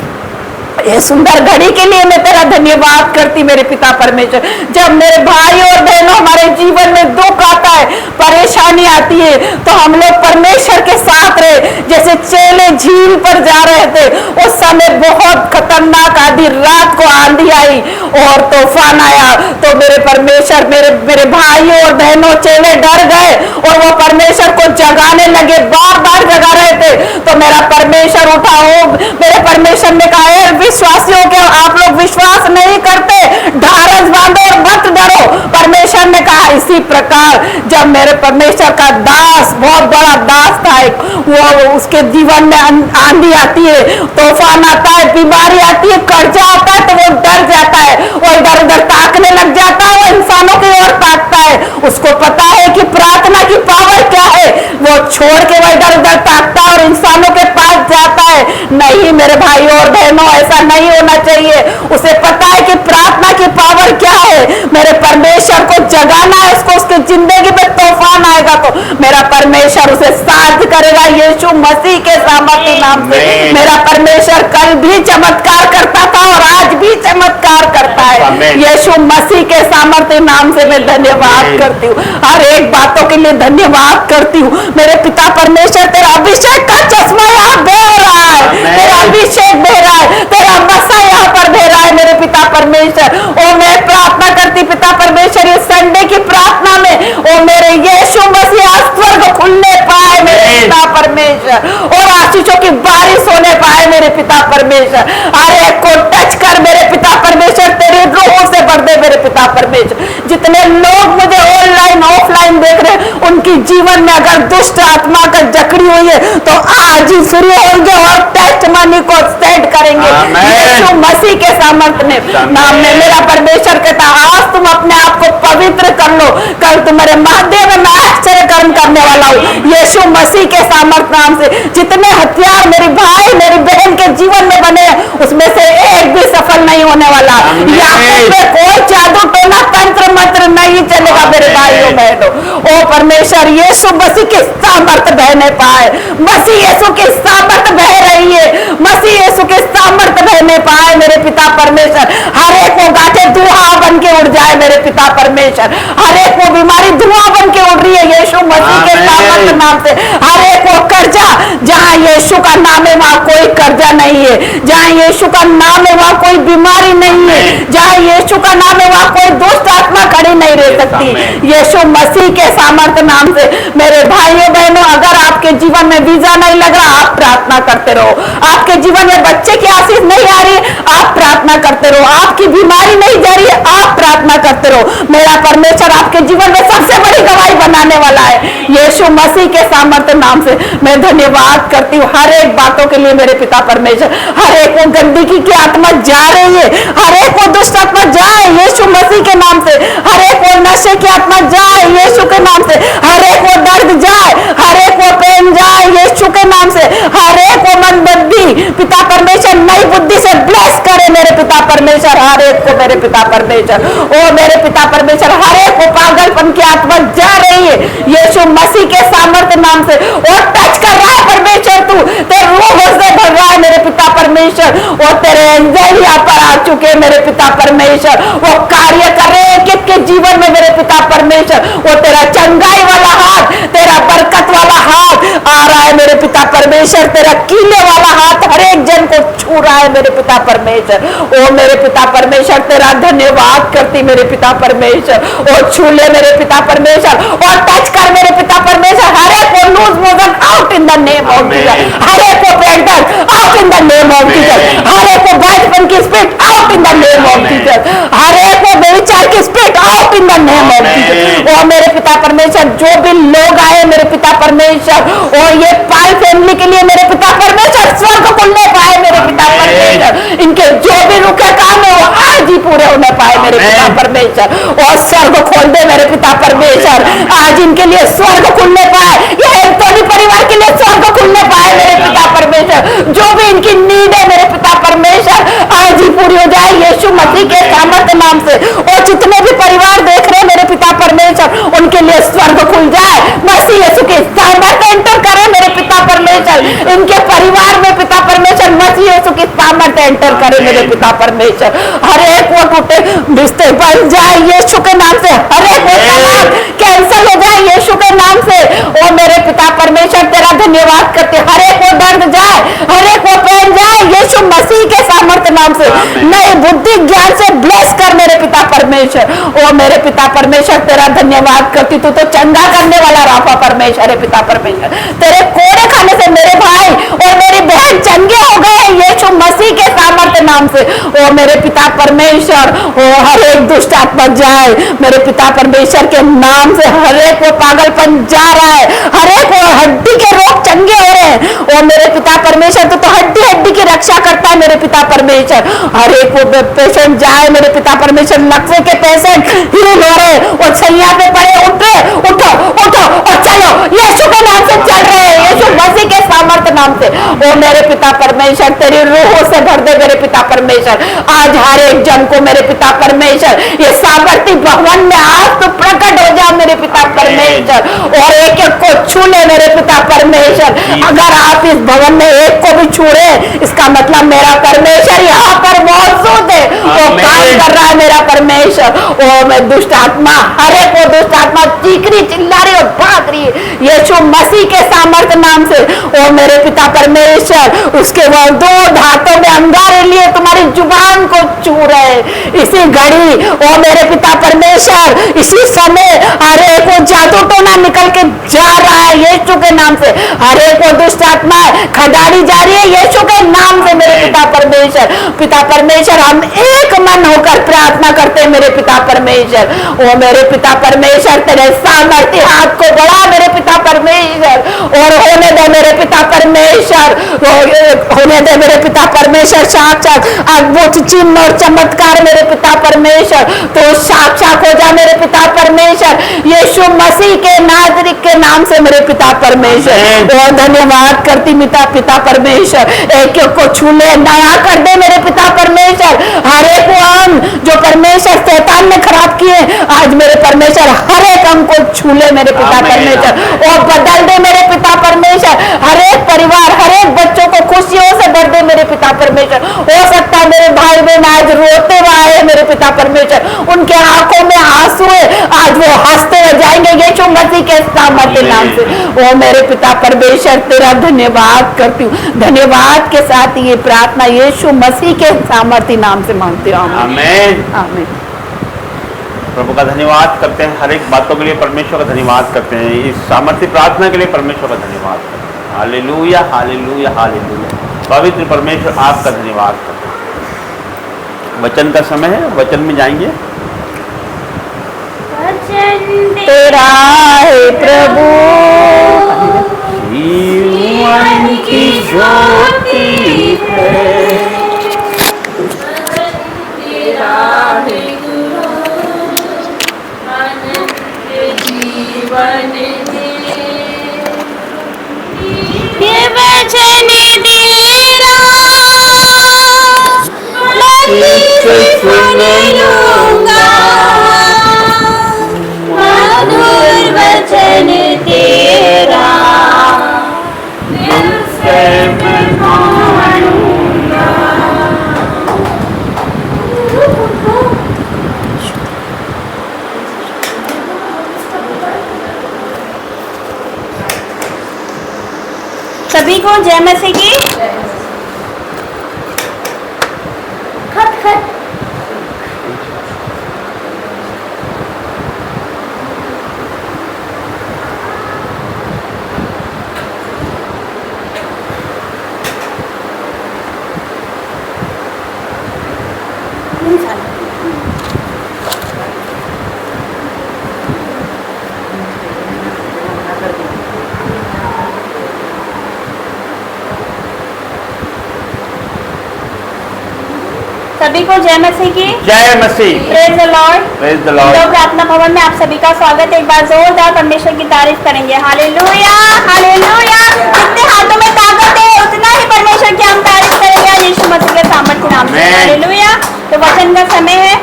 ये सुंदर घड़ी के लिए मैं तेरा धन्यवाद करती मेरे पिता परमेश्वर। जब मेरे भाई और बहनों हमारे जीवन में दुख आता है, परेशानी आती है, तो हम लोग परमेश्वर के साथ रहे। जैसे चेले झील पर जा रहे थे, उस समय बहुत खतरनाक आधी रात को आंधी आई और तूफान आया, तो मेरे परमेश्वर मेरे भाइयों और बहनों चेले डर गए और वो परमेश्वर को जगाने लगे, बार बार जगा रहे थे। तो मेरा परमेश्वर उठा हो, मेरे परमेश्वर ने कहा विश्वासियों के आप लोग विश्वास नहीं करते, ढारस बांधो और मत डरो। परमेश्वर ने कहा इसी प्रकार जब मेरे परमेश्वर का दास, बहुत बड़ा दास था एक, वो उसके जीवन में आंधी आती है, तूफान आता है, बीमारी आती है, कर्जा आता है, तो वो डर जाता है, वो इधर उधर ताकने लग जाता है, वो इंसानों की ओर ताकता है। उसको पता है कि प्रार्थना की पावर क्या है, वो छोड़ के वो इधर उधर ताकता है और इंसानों के पास जाता है। नहीं मेरे भाइयों और बहनों, ऐसा नहीं होना चाहिए। उसे पता है कि प्रार्थना की पावर क्या है, मेरे परमेश्वर को जगाना है उसको। उसकी जिंदगी में तूफान आएगा तो मेरा परमेश्वर उसे साथ करेगा यीशु मसीह के सामर्थ्य नाम से। मेरा परमेश्वर कल भी चमत्कार करता था और आज भी चमत्कार करता है यीशु मसीह के सामर्थ्य नाम से। मैं धन्यवाद करती हूँ, हर एक बातों के लिए धन्यवाद करती हूँ मेरे पिता परमेश्वर। तेरा अभिषेक का चश्मा यहाँ बह रहा है, तेरा अभिषेक बह रहा है, तेरा मसा यहाँ पर बह रहा है मेरे पिता परमेश्वर। और मैं प्रार्थना करती पिता परमेश्वर ये संडे की प्रार्थना में ओ मेरे यीशु मसीह स्वर्ग खुलने पाए मेरे पिता परमेश्वर, और आशीषों की बारिश होने पाए मेरे पिता परमेश्वर। हर एक को टच कर मेरे पिता परमेश्वर, तेरी रूह से भर दे मेरे पिता परमेश्वर। जितने लोग मुझे ऑनलाइन ऑफलाइन देख रहे हैं, उनकी जीवन में अगर दुष्ट आत्मा का जकड़ी हुई है तो आज ही फ्री होंगे और टेस्ट मनी को सेट करेंगे यीशु मसीह के सामर्थ्य नाम में। मेरा परमेश्वर कहता आज तुम अपने आप को पवित्र कर लो, कल तुम्हारे महादेव में आश्चर्य कर्म करने वाला वाला हूँ यीशु मसीह के सामर्थ नाम से। जितने हथियार मेरे भाई मेरी बहन के जीवन में बने उसमें से एक भी सफल नहीं होने वाला। याकूब पे कोई जादू टोना तंत्र मंत्र नहीं चलेगा मेरे भाइयों बहनों। ओ परमेश्वर यीशु मसीह की सामर्थ बहने पाए, मसीह यीशु की सामर्थ बह रही है, मसीह यीशु की सामर्थ बहने पाए मेरे पिता परमेश्वर। हर एक को गांठें धुआं बन के उड़ जाए मेरे पिता परमेश्वर। हर एक को बीमारी धुआं बन के उड़ रही है यीशु मसीह के सामर्थ नाम से। हर एक को कर्जा, जहां यीशु का नाम है वहां कोई कर्जा नहीं है, जहां यीशु का नाम है वहां कोई बीमारी नहीं है, जहां यीशु का नाम है वहां कोई दुष्ट आत्मा खड़ी नहीं रह सकती यीशु मसीह के सामर्थ नाम से। मेरे भाइयों बहनों, अगर आपके जीवन में वीजा नहीं लग रहा आप प्रार्थना करते रहो। आपके जीवन में बच्चे की आशीष नहीं आ रही आप प्रार्थना करते रहो। आपकी बीमारी नहीं जा रही है आप प्रार्थना करते रहो। मेरा परमेश्वर आपके जीवन में सबसे बड़ी गवाही बनाने वाला है यीशु मसीह के सामर्थ नाम से। मैं धन्यवाद करती हूँ हर एक बातों के लिए मेरे पिता परमेश्वर। हर एक को गंदगी की आत्मा जा रही है, हर एक को दुष्ट आत्मा जाए यीशु मसीह के नाम से। हर एक को नशे की आत्मा जाए यीशु के नाम से। हर एक को दर्द जाए, हर एक को पेन जाए यीशु के नाम से। हर एक को मनबुद्धि पिता परमेश्वर नई बुद्धि से ब्लेस करे मेरे पिता परमेश्वर। हर एक को मेरे पिता परमेश्वर, ओ मेरे पिता परमेश्वर, हर एक को पागलपन की आत्मा जा रही है यीशु मसीह के सामर्थ नाम से। और टच कर रहा है परमेश्वर, तू तेरे रूह से भर रहा है मेरे पिता परमेश्वर। और तेरे एंजल यहाँ पर आ चुके हैं मेरे पिता परमेश्वर, वो कार्य कर रहे हैं किसके जीवन में मेरे पिता परमेश्वर। वो तेरा चंगाई वाला हाथ, तेरा बरकत वाला हाथ आ रहा है मेरे पिता परमेश्वर। तेरा कीले वाला हाथ हर एक जन को छू रहा है मेरे पिता परमेश्वर। ओ मेरे पिता परमेश्वर, तेरा धन्यवाद करती मेरे पिता परमेश्वर। और छू ले मेरे पिता परमेश्वर और टच कर मेरे पिता परमेश्वर। हर एक को loose motion out in the name of Jesus. हर एक को पेंटर out in the name of Jesus. हर एक को बचपन की spirit out in the name of Jesus. हर एक को बेविचार की spirit out in the name of Jesus. और मेरे पिता परमेश्वर जो भी लोग आए मेरे पिता परमेश्वर और ये पाई फैमिली के लिए मेरे पिता परमेश्वर स्वर्ग खुलने पाए मेरे पिता परमेश्वर। इनके जो भी रुके काम है वो आज ही पूरे होने पाए मेरे पिता परमेश्वर। और स्वर्ग खोल दे मेरे पिता परमेश्वर, आज इनके लिए स्वर्ग खुलने पाए, ये एंटोनी परिवार के लिए स्वर्ग खुलने पाए मेरे पिता परमेश्वर। जो भी इनकी नीड है मेरे पिता परमेश्वर आज ही पूरी हो जाए यीशु मसीह के सामर्थ नाम से। और जितने भी परिवार देख रहे हैं मेरे पिता परमेश्वर उनके लिए स्वर्ग खुल जाए, मसीह यीशु के सामर्थ एंटर करे मेरे पिता परमेश्वर। इनके परिवार में पिता परमेश्वर मसीह यीशु की सामर्थ एंटर करे मेरे पिता परमेश्वर। हर एक वो टूटे रिश्ते बन जाए यीशु के नाम से, हर एक वो तलाक कैंसिल हो जाए यीशु के नाम से। ओ मेरे पिता परमेश्वर तेरा धन्यवाद करते, हर एक वो दर्द जाए, हर एक वो पेन जाए यीशु मसीह के सामर्थ नाम से। नई बुद्धि ज्ञान से ब्लेस कर मेरे पिता परमेश्वर। ओ मेरे पिता परमेश्वर तेरा धन्यवाद करती, तू तो चंगा करने वाला राफा परमेश्वर है पिता परमेश्वर। तेरे कोड़े खाने से मेरे भाई और मेरी बहन चंगे हो गए यीशु मसीह के सामर्थ नाम से। ओ मेरे पिता परमेश्वर, ओ हर एक दुष्ट आत्मा जाए मेरे पिता परमेश्वर के नाम से। हर एक को पागलपन जा रहा है, हर एक को हड्डी के रोग चंगे हो रहे हैं। ओ मेरे पिता परमेश्वर तू तो हड्डी हड्डी की रक्षा करता है मेरे पिता परमेश्वर। हर एक को पेशेंट जाए मेरे पिता परमेश्वर, नक्शे के पेशेंट हील हो रहे और सैया पे पड़े उठो उठो उठो और चलो यीशु के नाम से चल रहे हैं यीशु मसीह के सामर्थ नाम से। ओ मेरे पिता परमेश्वर तेरी रूहों से भर दे मेरे पिता परमेश्वर। आज हर एक जन को मेरे पिता परमेश्वर ये सामर्थी भवन में आज तो प्रकट हो जाओ मेरे पिता परमेश्वर। और एक एक को छू ले मेरे पिता परमेश्वर। अगर आप इस भवन में एक को भी छू रहे इसका मतलब मेरा परमेश्वर यहाँ पर मौजूद है, वो काम कर रहा है मेरा परमेश्वर। ओ मैं दुष्ट आत्मा, हर एक को दुष्ट आत्मा चीख रही चिल्ला रही और भाग रही है यीशु मसीह के सामर्थ नाम से। ओ मेरे पिता परमेश्वर उसके वो दो हाथों में अंगारे लिए तुम्हारी जुबान को छू रहे इसी घड़ी। ओ मेरे पिता परमेश्वर इसी समय हर एक को जादू टोना निकल के जा रहा है यीशु के नाम से। हर एक को दुष्ट आत्मा खदाड़ी जा रही है यीशु के नाम से मेरे पिता परमेश्वर। पिता परमेश्वर हम एक मन होकर प्रार्थना करते हैं मेरे पिता परमेश्वर। ओ मेरे पिता परमेश्वर तेरे सामर्थ्य हाथ को बढ़ा मेरे पिता परमेश्वर और होने दे मेरे पिता परमेश्वर, होने दे मेरे पिता परमेश्वर साक्षात अद्भुत चिन्ह और चमत्कार मेरे पिता परमेश्वर। तो साक्षात हो जा मेरे पिता परमेश्वर यीशु मसीह के नाज़रेत के नाम से मेरे पिता परमेश्वर। और धन्यवाद करती पिता परमेश्वर, एक को छू ले, नया कर दे मेरे पिता परमेश्वर। हर एक अंग जो परमेश्वर शैतान ने खराब किए, आज मेरे परमेश्वर हर एक अंग को छू ले मेरे पिता परमेश्वर, और बदल दे मेरे पिता परमेश्वर। हर एक परिवार, हर एक बच्चों को खुशियों से भर दे मेरे पिता परमेश्वर। हो सकता है मेरे भाई बहन आज रोते हुए आए मेरे पिता परमेश्वर, उनके आंखों में आंसू है, आज वो हंसते हुए जाएंगे यीशु मसीह के सामर्थ्य नाम से। ओ मेरे पिता परमेश्वर, तेरा धन्यवाद करती हूँ। धन्यवाद के साथ ये प्रार्थना यीशु मसीह के सामर्थ्य नाम से मांगती हूँ। आमीन। आमीन। प्रभु का धन्यवाद करते हैं, हर एक बातों के लिए परमेश्वर का धन्यवाद करते हैं, इस सामर्थ्य प्रार्थना के लिए परमेश्वर का धन्यवाद करते हैं। Hallelujah, hallelujah, hallelujah. पवित्र परमेश्वर आपका धन्यवाद करते हैं। वचन का समय है, वचन में जाएंगे। तेरा है प्रभु जीवन की ज्योति है, तेरा है जीवन ये वचन तेरा सुन लूंगा, मधुर वचन तेरा दिल से मैं मानूंगा। सभी को जय मसीह की। खत खत सभी को जय मसीह की। जय मसीह। Praise the lord. Praise the lord. लोग प्रार्थना भवन में आप सभी का स्वागत है। एक बार जोरदार परमेश्वर की तारीफ करेंगे। Hallelujah, hallelujah. जितने हाथों में ताकत है उतना ही परमेश्वर की हम तारीफ करेंगे यीशु मसीह के सामर्थ्य नाम से। हालेलुया। तो वचन का समय है।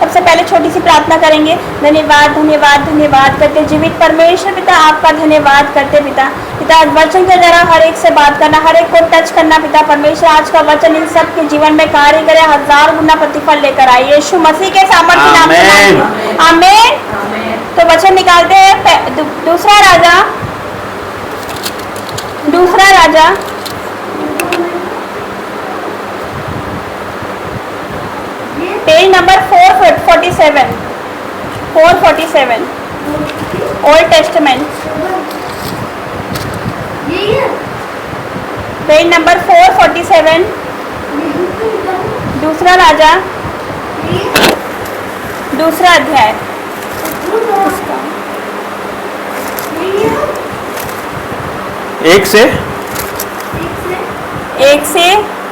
सबसे पहले छोटी सी प्रार्थना करेंगे। धन्यवाद, धन्यवाद, धन्यवाद करते जीवित परमेश्वर पिता, आपका धन्यवाद करते पिता। पिता वचन के द्वारा हर एक से बात करना, हर एक को टच करना पिता परमेश्वर। आज का वचन इन सब के जीवन में कार्य करे, 1000 गुना प्रतिफल लेकर आए यीशु मसीह के सामर्थ्य नाम से। आमीन। तो वचन निकालते हैं। दूसरा राजा page number 447 old testament, page number 447 दूसरा राजा, दूसरा अध्याय। एक से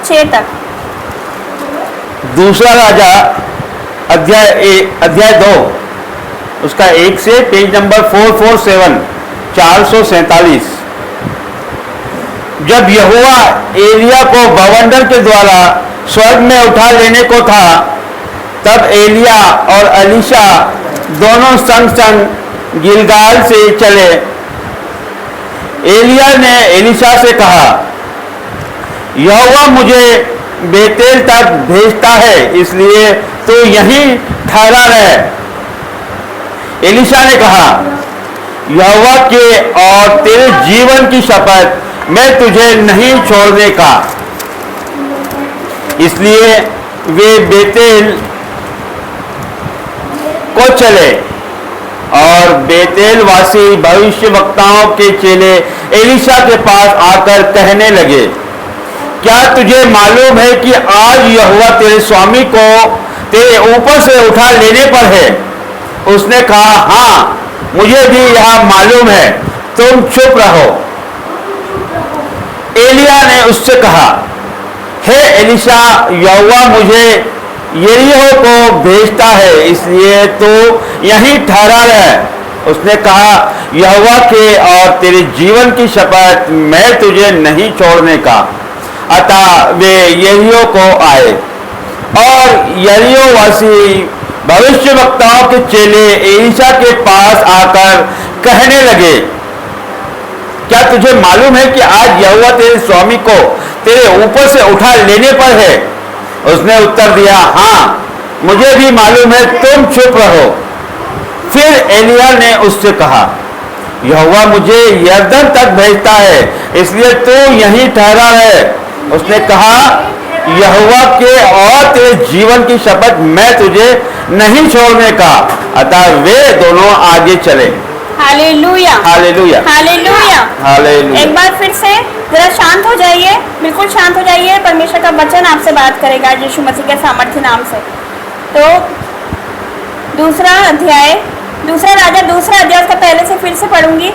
6 तक। दूसरा राजा अध्याय 2 उसका 1 से पेज नंबर 447 447। जब यहोवा एलिया को बवंडर के द्वारा स्वर्ग में उठा लेने को था, तब एलिया और एलीशा दोनों संग संग गिलगाल से चले। एलिया ने एलीशा से कहा, यहोवा मुझे बेतेल तक भेजता है, इसलिए तू यहीं ठहरा रहे। एलीशा ने कहा, यहोवा के और तेरे जीवन की शपथ, मैं तुझे नहीं छोड़ने का। इसलिए वे बेतेल को चले और बेतेल वासी भविष्यवक्ताओं के चेले एलीशा के पास आकर कहने लगे, क्या तुझे मालूम है कि आज यहोवा तेरे स्वामी को तेरे ऊपर से उठा लेने पर है? उसने कहा, हाँ, मुझे भी यह मालूम है, तुम चुप रहो। एलिया ने उससे कहा, हे एलीशा, यहोवा मुझे यरीहो को भेजता है, इसलिए तू यहीं ठहरा रह। उसने कहा, यहोवा के और तेरे जीवन की शपथ, मैं तुझे नहीं छोड़ने का। अतः वे यरीहो को आए और यरीहो वासी भविष्य वक्ताओं के चेले एलीशा के पास आकर कहने लगे, क्या तुझे मालूम है कि आज यहोवा तेरे स्वामी को तेरे ऊपर से उठा लेने पर है? उसने उत्तर दिया, हाँ मुझे भी मालूम है, तुम चुप रहो। फिर एलिय्याह ने उससे कहा, यहोवा मुझे यरदन तक भेजता है, इसलिए तू यहीं ठहरा है। उसने कहा, यहोवा के और तेरे जीवन की शपथ, मैं तुझे नहीं छोड़ने का। अतः वे दोनों आगे चले। Hallelujah, hallelujah, hallelujah, hallelujah. एक बार फिर से जरा शांत हो जाइए, बिल्कुल शांत हो जाइए। परमेश्वर का वचन आपसे बात करेगा यीशु मसीह के सामर्थ्य नाम से। तो दूसरा राजा दूसरा अध्याय का पहले से फिर से पढ़ूंगी।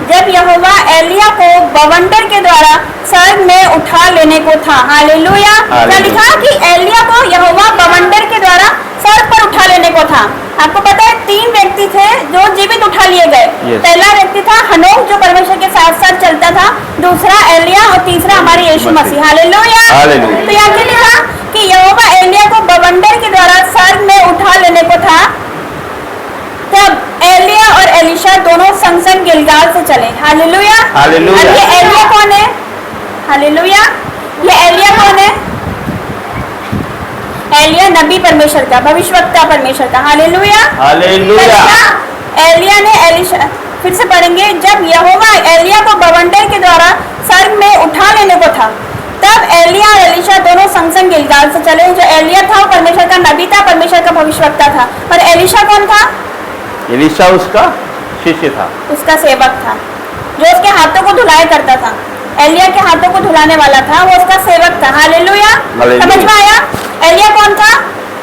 जब यहोवा एलिय्याह को बवंडर के द्वारा स्वर्ग में उठा लेने को था। हालेलुया। क्या लिखा कि एलिय्याह को यहोवा बवंडर के द्वारा स्वर्ग पर उठा लेने को था। आपको पता है 3 व्यक्ति थे जो जीवित उठा लिए गए। पहला व्यक्ति था हनोक जो परमेश्वर के साथ साथ चलता था, दूसरा एलिय्याह और तीसरा हमारे यीशु मसीह। हालेलुया। तो यहाँ क्या लिखा कि यहोवा एलिय्याह को बवंडर के द्वारा स्वर्ग में उठा लेने को था। तब एलिय्याह और एलीशा दोनों संग संग गिलगाल से चले। हालेलुया। हालेलुया। अब ये एलिय्याह कौन है? हालेलुया। ये एलिय्याह कौन है? एलिय्याह नबी परमेश्वर का, भविष्यवक्ता परमेश्वर का। Hallelujah, hallelujah. एलिय्याह ने एलीशा, फिर से पढ़ेंगे। जब यहोवा एलिय्याह को बवंडर के द्वारा स्वर्ग में उठा लेने को था, तब एलिय्याह और एलीशा दोनों संग संग गिलगाल से चले। जो एलिय्याह था वो परमेश्वर का नबी था, परमेश्वर का भविष्यवक्ता था। और एलीशा कौन था? एलीशा उसका शिष्य था, उसका सेवक था, जो उसके हाथों को धुलाई करता था। एलिय्याह के हाथों को धुलाने वाला था, वो उसका सेवक था। हालेलुया। समझ में आया? एलिय्याह कौन था?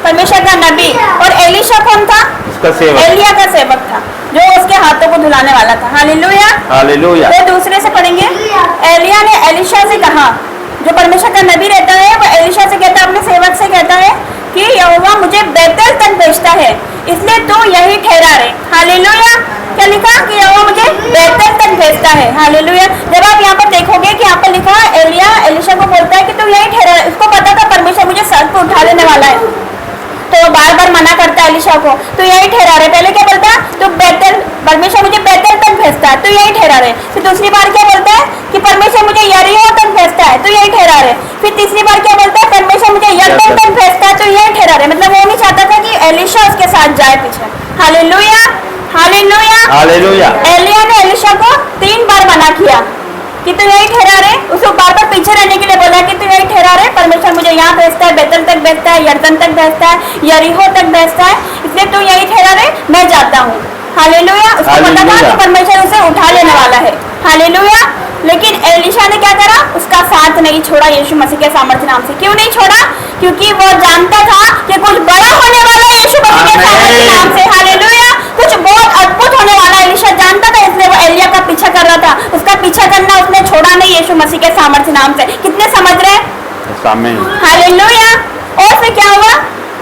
परमेश्वर का नबी। और एलीशा कौन था? उसका सेवक, एलिय्याह का सेवक था, जो उसके हाथों को धुलाने वाला था। हालेलुया। हालेलुया। तो दूसरे से पढ़ेंगे। एलिय्याह ने एलीशा से कहा, जो परमेश्वर का नबी रहता है वो एलीशा से कहता है, अपने सेवक से कहता है कि यहोवा मुझे बेतेल तक भेजता है, इसलिए तू यही ठहरा रहे। हालेलुया। क्या लिखा कि यहोवा मुझे बेतेल तक भेजता है। हालेलुया। जब आप यहाँ पर देखोगे कि यहाँ पर लिखा एलिय्याह एलीशा को बोलता है कि तू यही ठहरा रहे। उसको पता था परमेश्वर मुझे सर पर उठा लेने वाला है, तो वो बार बार मना करता है एलीशा को, तो यही ठहरा रहे। पहले क्या बोलता है? तो बेतेल, परमेश्वर मुझे बेतेल तक भेजता है, तो यही ठहरा रहे। फिर दूसरी बार क्या बोलता है कि परमेश्वर मुझे यरीहो तक भेजता है, तो यही ठहरा रहे। फिर तीसरी बार क्या बोलता है? परमेश्वर मुझे यरदन तक भेजता है, तो यही ठहरा रहे। मतलब वो नहीं चाहता था कि एलीशा उसके साथ जाए पीछे। Hallelujah, hallelujah, hallelujah. एलिय्याह ने एलीशा को 3 बार मना किया कि तू यही ठहरा रहे। उसको बार बार पीछे रहने के लिए बोला कि तू यही ठहरा रहे, परमेश्वर मुझे यहाँ भेजता है, बेतेल तक भेजता है, यरदन तक भेजता है, यरीहो तक भेजता है, इसलिए तू यही ठहरा रहे, मैं जाता हूँ। हालेलुया। उसको पता था कि परमेश्वर उसे उठा लेने वाला है। हालेलुया। लेकिन एलीशा ने क्या करा? उसका साथ नहीं छोड़ा यीशु मसीह के सामर्थ्य नाम से। क्यों नहीं छोड़ा? क्योंकि वो जानता था कि कुछ बड़ा होने वाला है यीशु मसीह के सामर्थ्य नाम से। हालेलुया। कुछ बहुत अद्भुत होने वाला है एलीशा जानता था, इसलिए वो एलिय्याह का पीछा कर रहा था। उसका पीछा करना उसने छोड़ा नहीं यीशु मसीह के सामर्थ्य नाम से। कितने समझ रहे हैं? हालेलुया। और फिर क्या हुआ?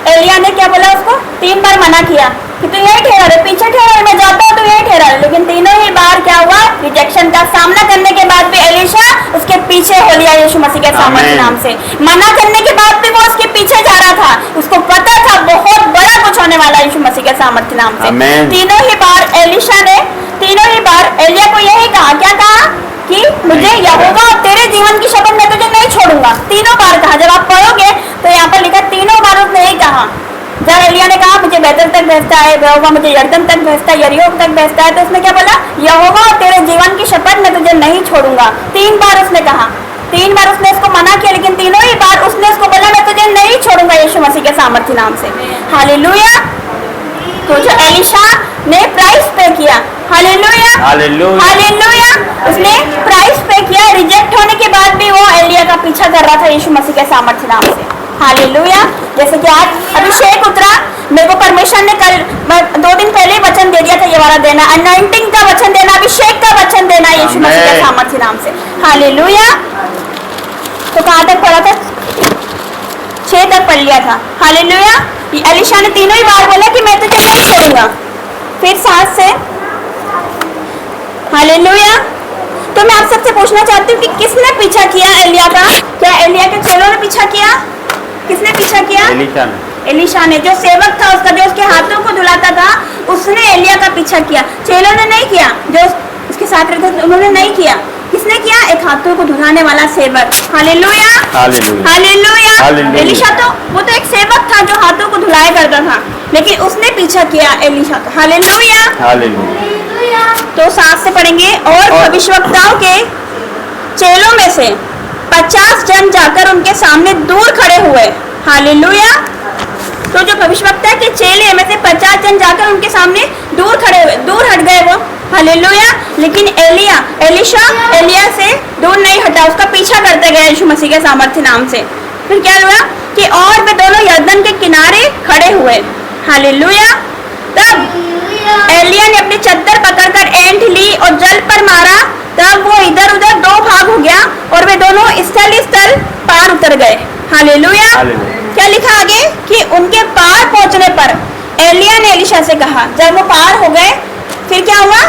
एलिय्याह ने क्या बोला? उसको 3 बार मना किया कि तू यही ठहरा रहे, पीछे ठहरा रहे, मैं जाता हूँ, तू यही ठहरा रहे। लेकिन तीनों ही बार क्या हुआ? रिजेक्शन का सामना करने के बाद भी एलीशा उसके पीछे हो लिया यीशु मसीह के सामर्थ्य नाम से। मना करने के बाद भी वो उसके पीछे जा रहा था। उसको पता था बहुत बड़ा कुछ होने वाला है यीशु मसीह के सामर्थ्य नाम से। तीनों ही बार एलीशा ने, तीनों ही बार एलिय्याह को यही कहा। क्या कहा? कि मुझे यहोवा और तेरे जीवन की शपथ मैं तुझे नहीं छोड़ूंगा। तीनों बार कहा। जब आप पढ़ोगे तो यहाँ पर लिखा तीनों बार उसने यही कहा। जब एलिय्याह ने कहा मुझे बेतेल तक भेजता है, यहोवा मुझे यरदन तक भेजता है, यरीहो तक भेजता है, तो उसने क्या बोला? यहोवा और तेरे जीवन की शपथ मैं तुझे नहीं छोड़ूंगा। 3 बार उसने कहा। 3 बार उसने इसको मना किया, लेकिन तीनों ही बार उसने उसको बोला मैं तुझे नहीं छोड़ूंगा यीशु मसीह के सामर्थ्य नाम से। हालेलुया। तो जो एलीशा ने प्राइस पे किया, हालेलुया, हालेलुया, हालेलुया, उसने प्राइस पे किया। रिजेक्ट होने के बाद भी वो एलिय्याह का पीछा कर रहा था यीशु मसीह के सामर्थ्य नाम से। हालेलुया। जैसे कि आज अभिषेक उतरा, मेरे को परमेश्वर ने कल 2 दिन पहले वचन दे दिया था, ये वाला देना, अनॉइंटिंग का वचन देना, अभिषेक का वचन देना यीशु मसीह के सामर्थ्य नाम से। हालेलुया। तो कहाँ तक पढ़ा था? 6 तक पढ़ लिया था। हालेलुया। एलीशा ने तीनों ही बार बोला कि मैं तुझे नहीं छोड़ूंगा। फिर 7 से हालेलुया। तो मैं आप सबसे पूछना चाहती हूँ कि किसने पीछा किया एलिया का? क्या एलिया के चेलों ने पीछा किया? किसने पीछा किया? एलीशा ने। एलीशा ने, जो सेवक था उसका, जो उसके हाथों को धुलाता था, उसने एलिया का पीछा किया। चेलों ने नहीं किया, जो उसके साथ रहते थे उन्होंने नहीं किया। किसने किया? एक हाथों को धुलाने वाला सेवक। Hallelujah, hallelujah, hallelujah. Hallelujah. Elisha तो वो तो एक सेवक था जो हाथों को धुलाया करता था, लेकिन उसने पीछा किया एलीशा का। हालेलुया। हालेलुया। तो साथ से पढ़ेंगे। और भविष्यवक्ताओं के चेलों में से 50 जन जाकर उनके सामने दूर खड़े हुए। हालेलुया। तो जो भविष्यवक्ता के चेले में से 50 जन जाकर उनके सामने दूर खड़े हुए, दूर हट गए वो। हालेलुया। लेकिन एलीशा एलिया से दूर नहीं हटा, उसका पीछा करते गए यीशु मसीह के सामर्थ्य नाम से। फिर क्या हुआ कि और वे दोनों यरदन के किनारे खड़े हुए। हालेलुया। तब एलिया ने अपनी चद्दर पकड़कर ऐंठ ली और जल पर मारा। तब वो इधर उधर दो भाग हो गया और वे दोनों स्थल स्थल पार उतर गए। हालेलुया। क्या लिखा आगे कि उनके पार पहुंचने पर एलिया ने एलीशा से कहा, जब वो पार हो गए फिर क्या हुआ?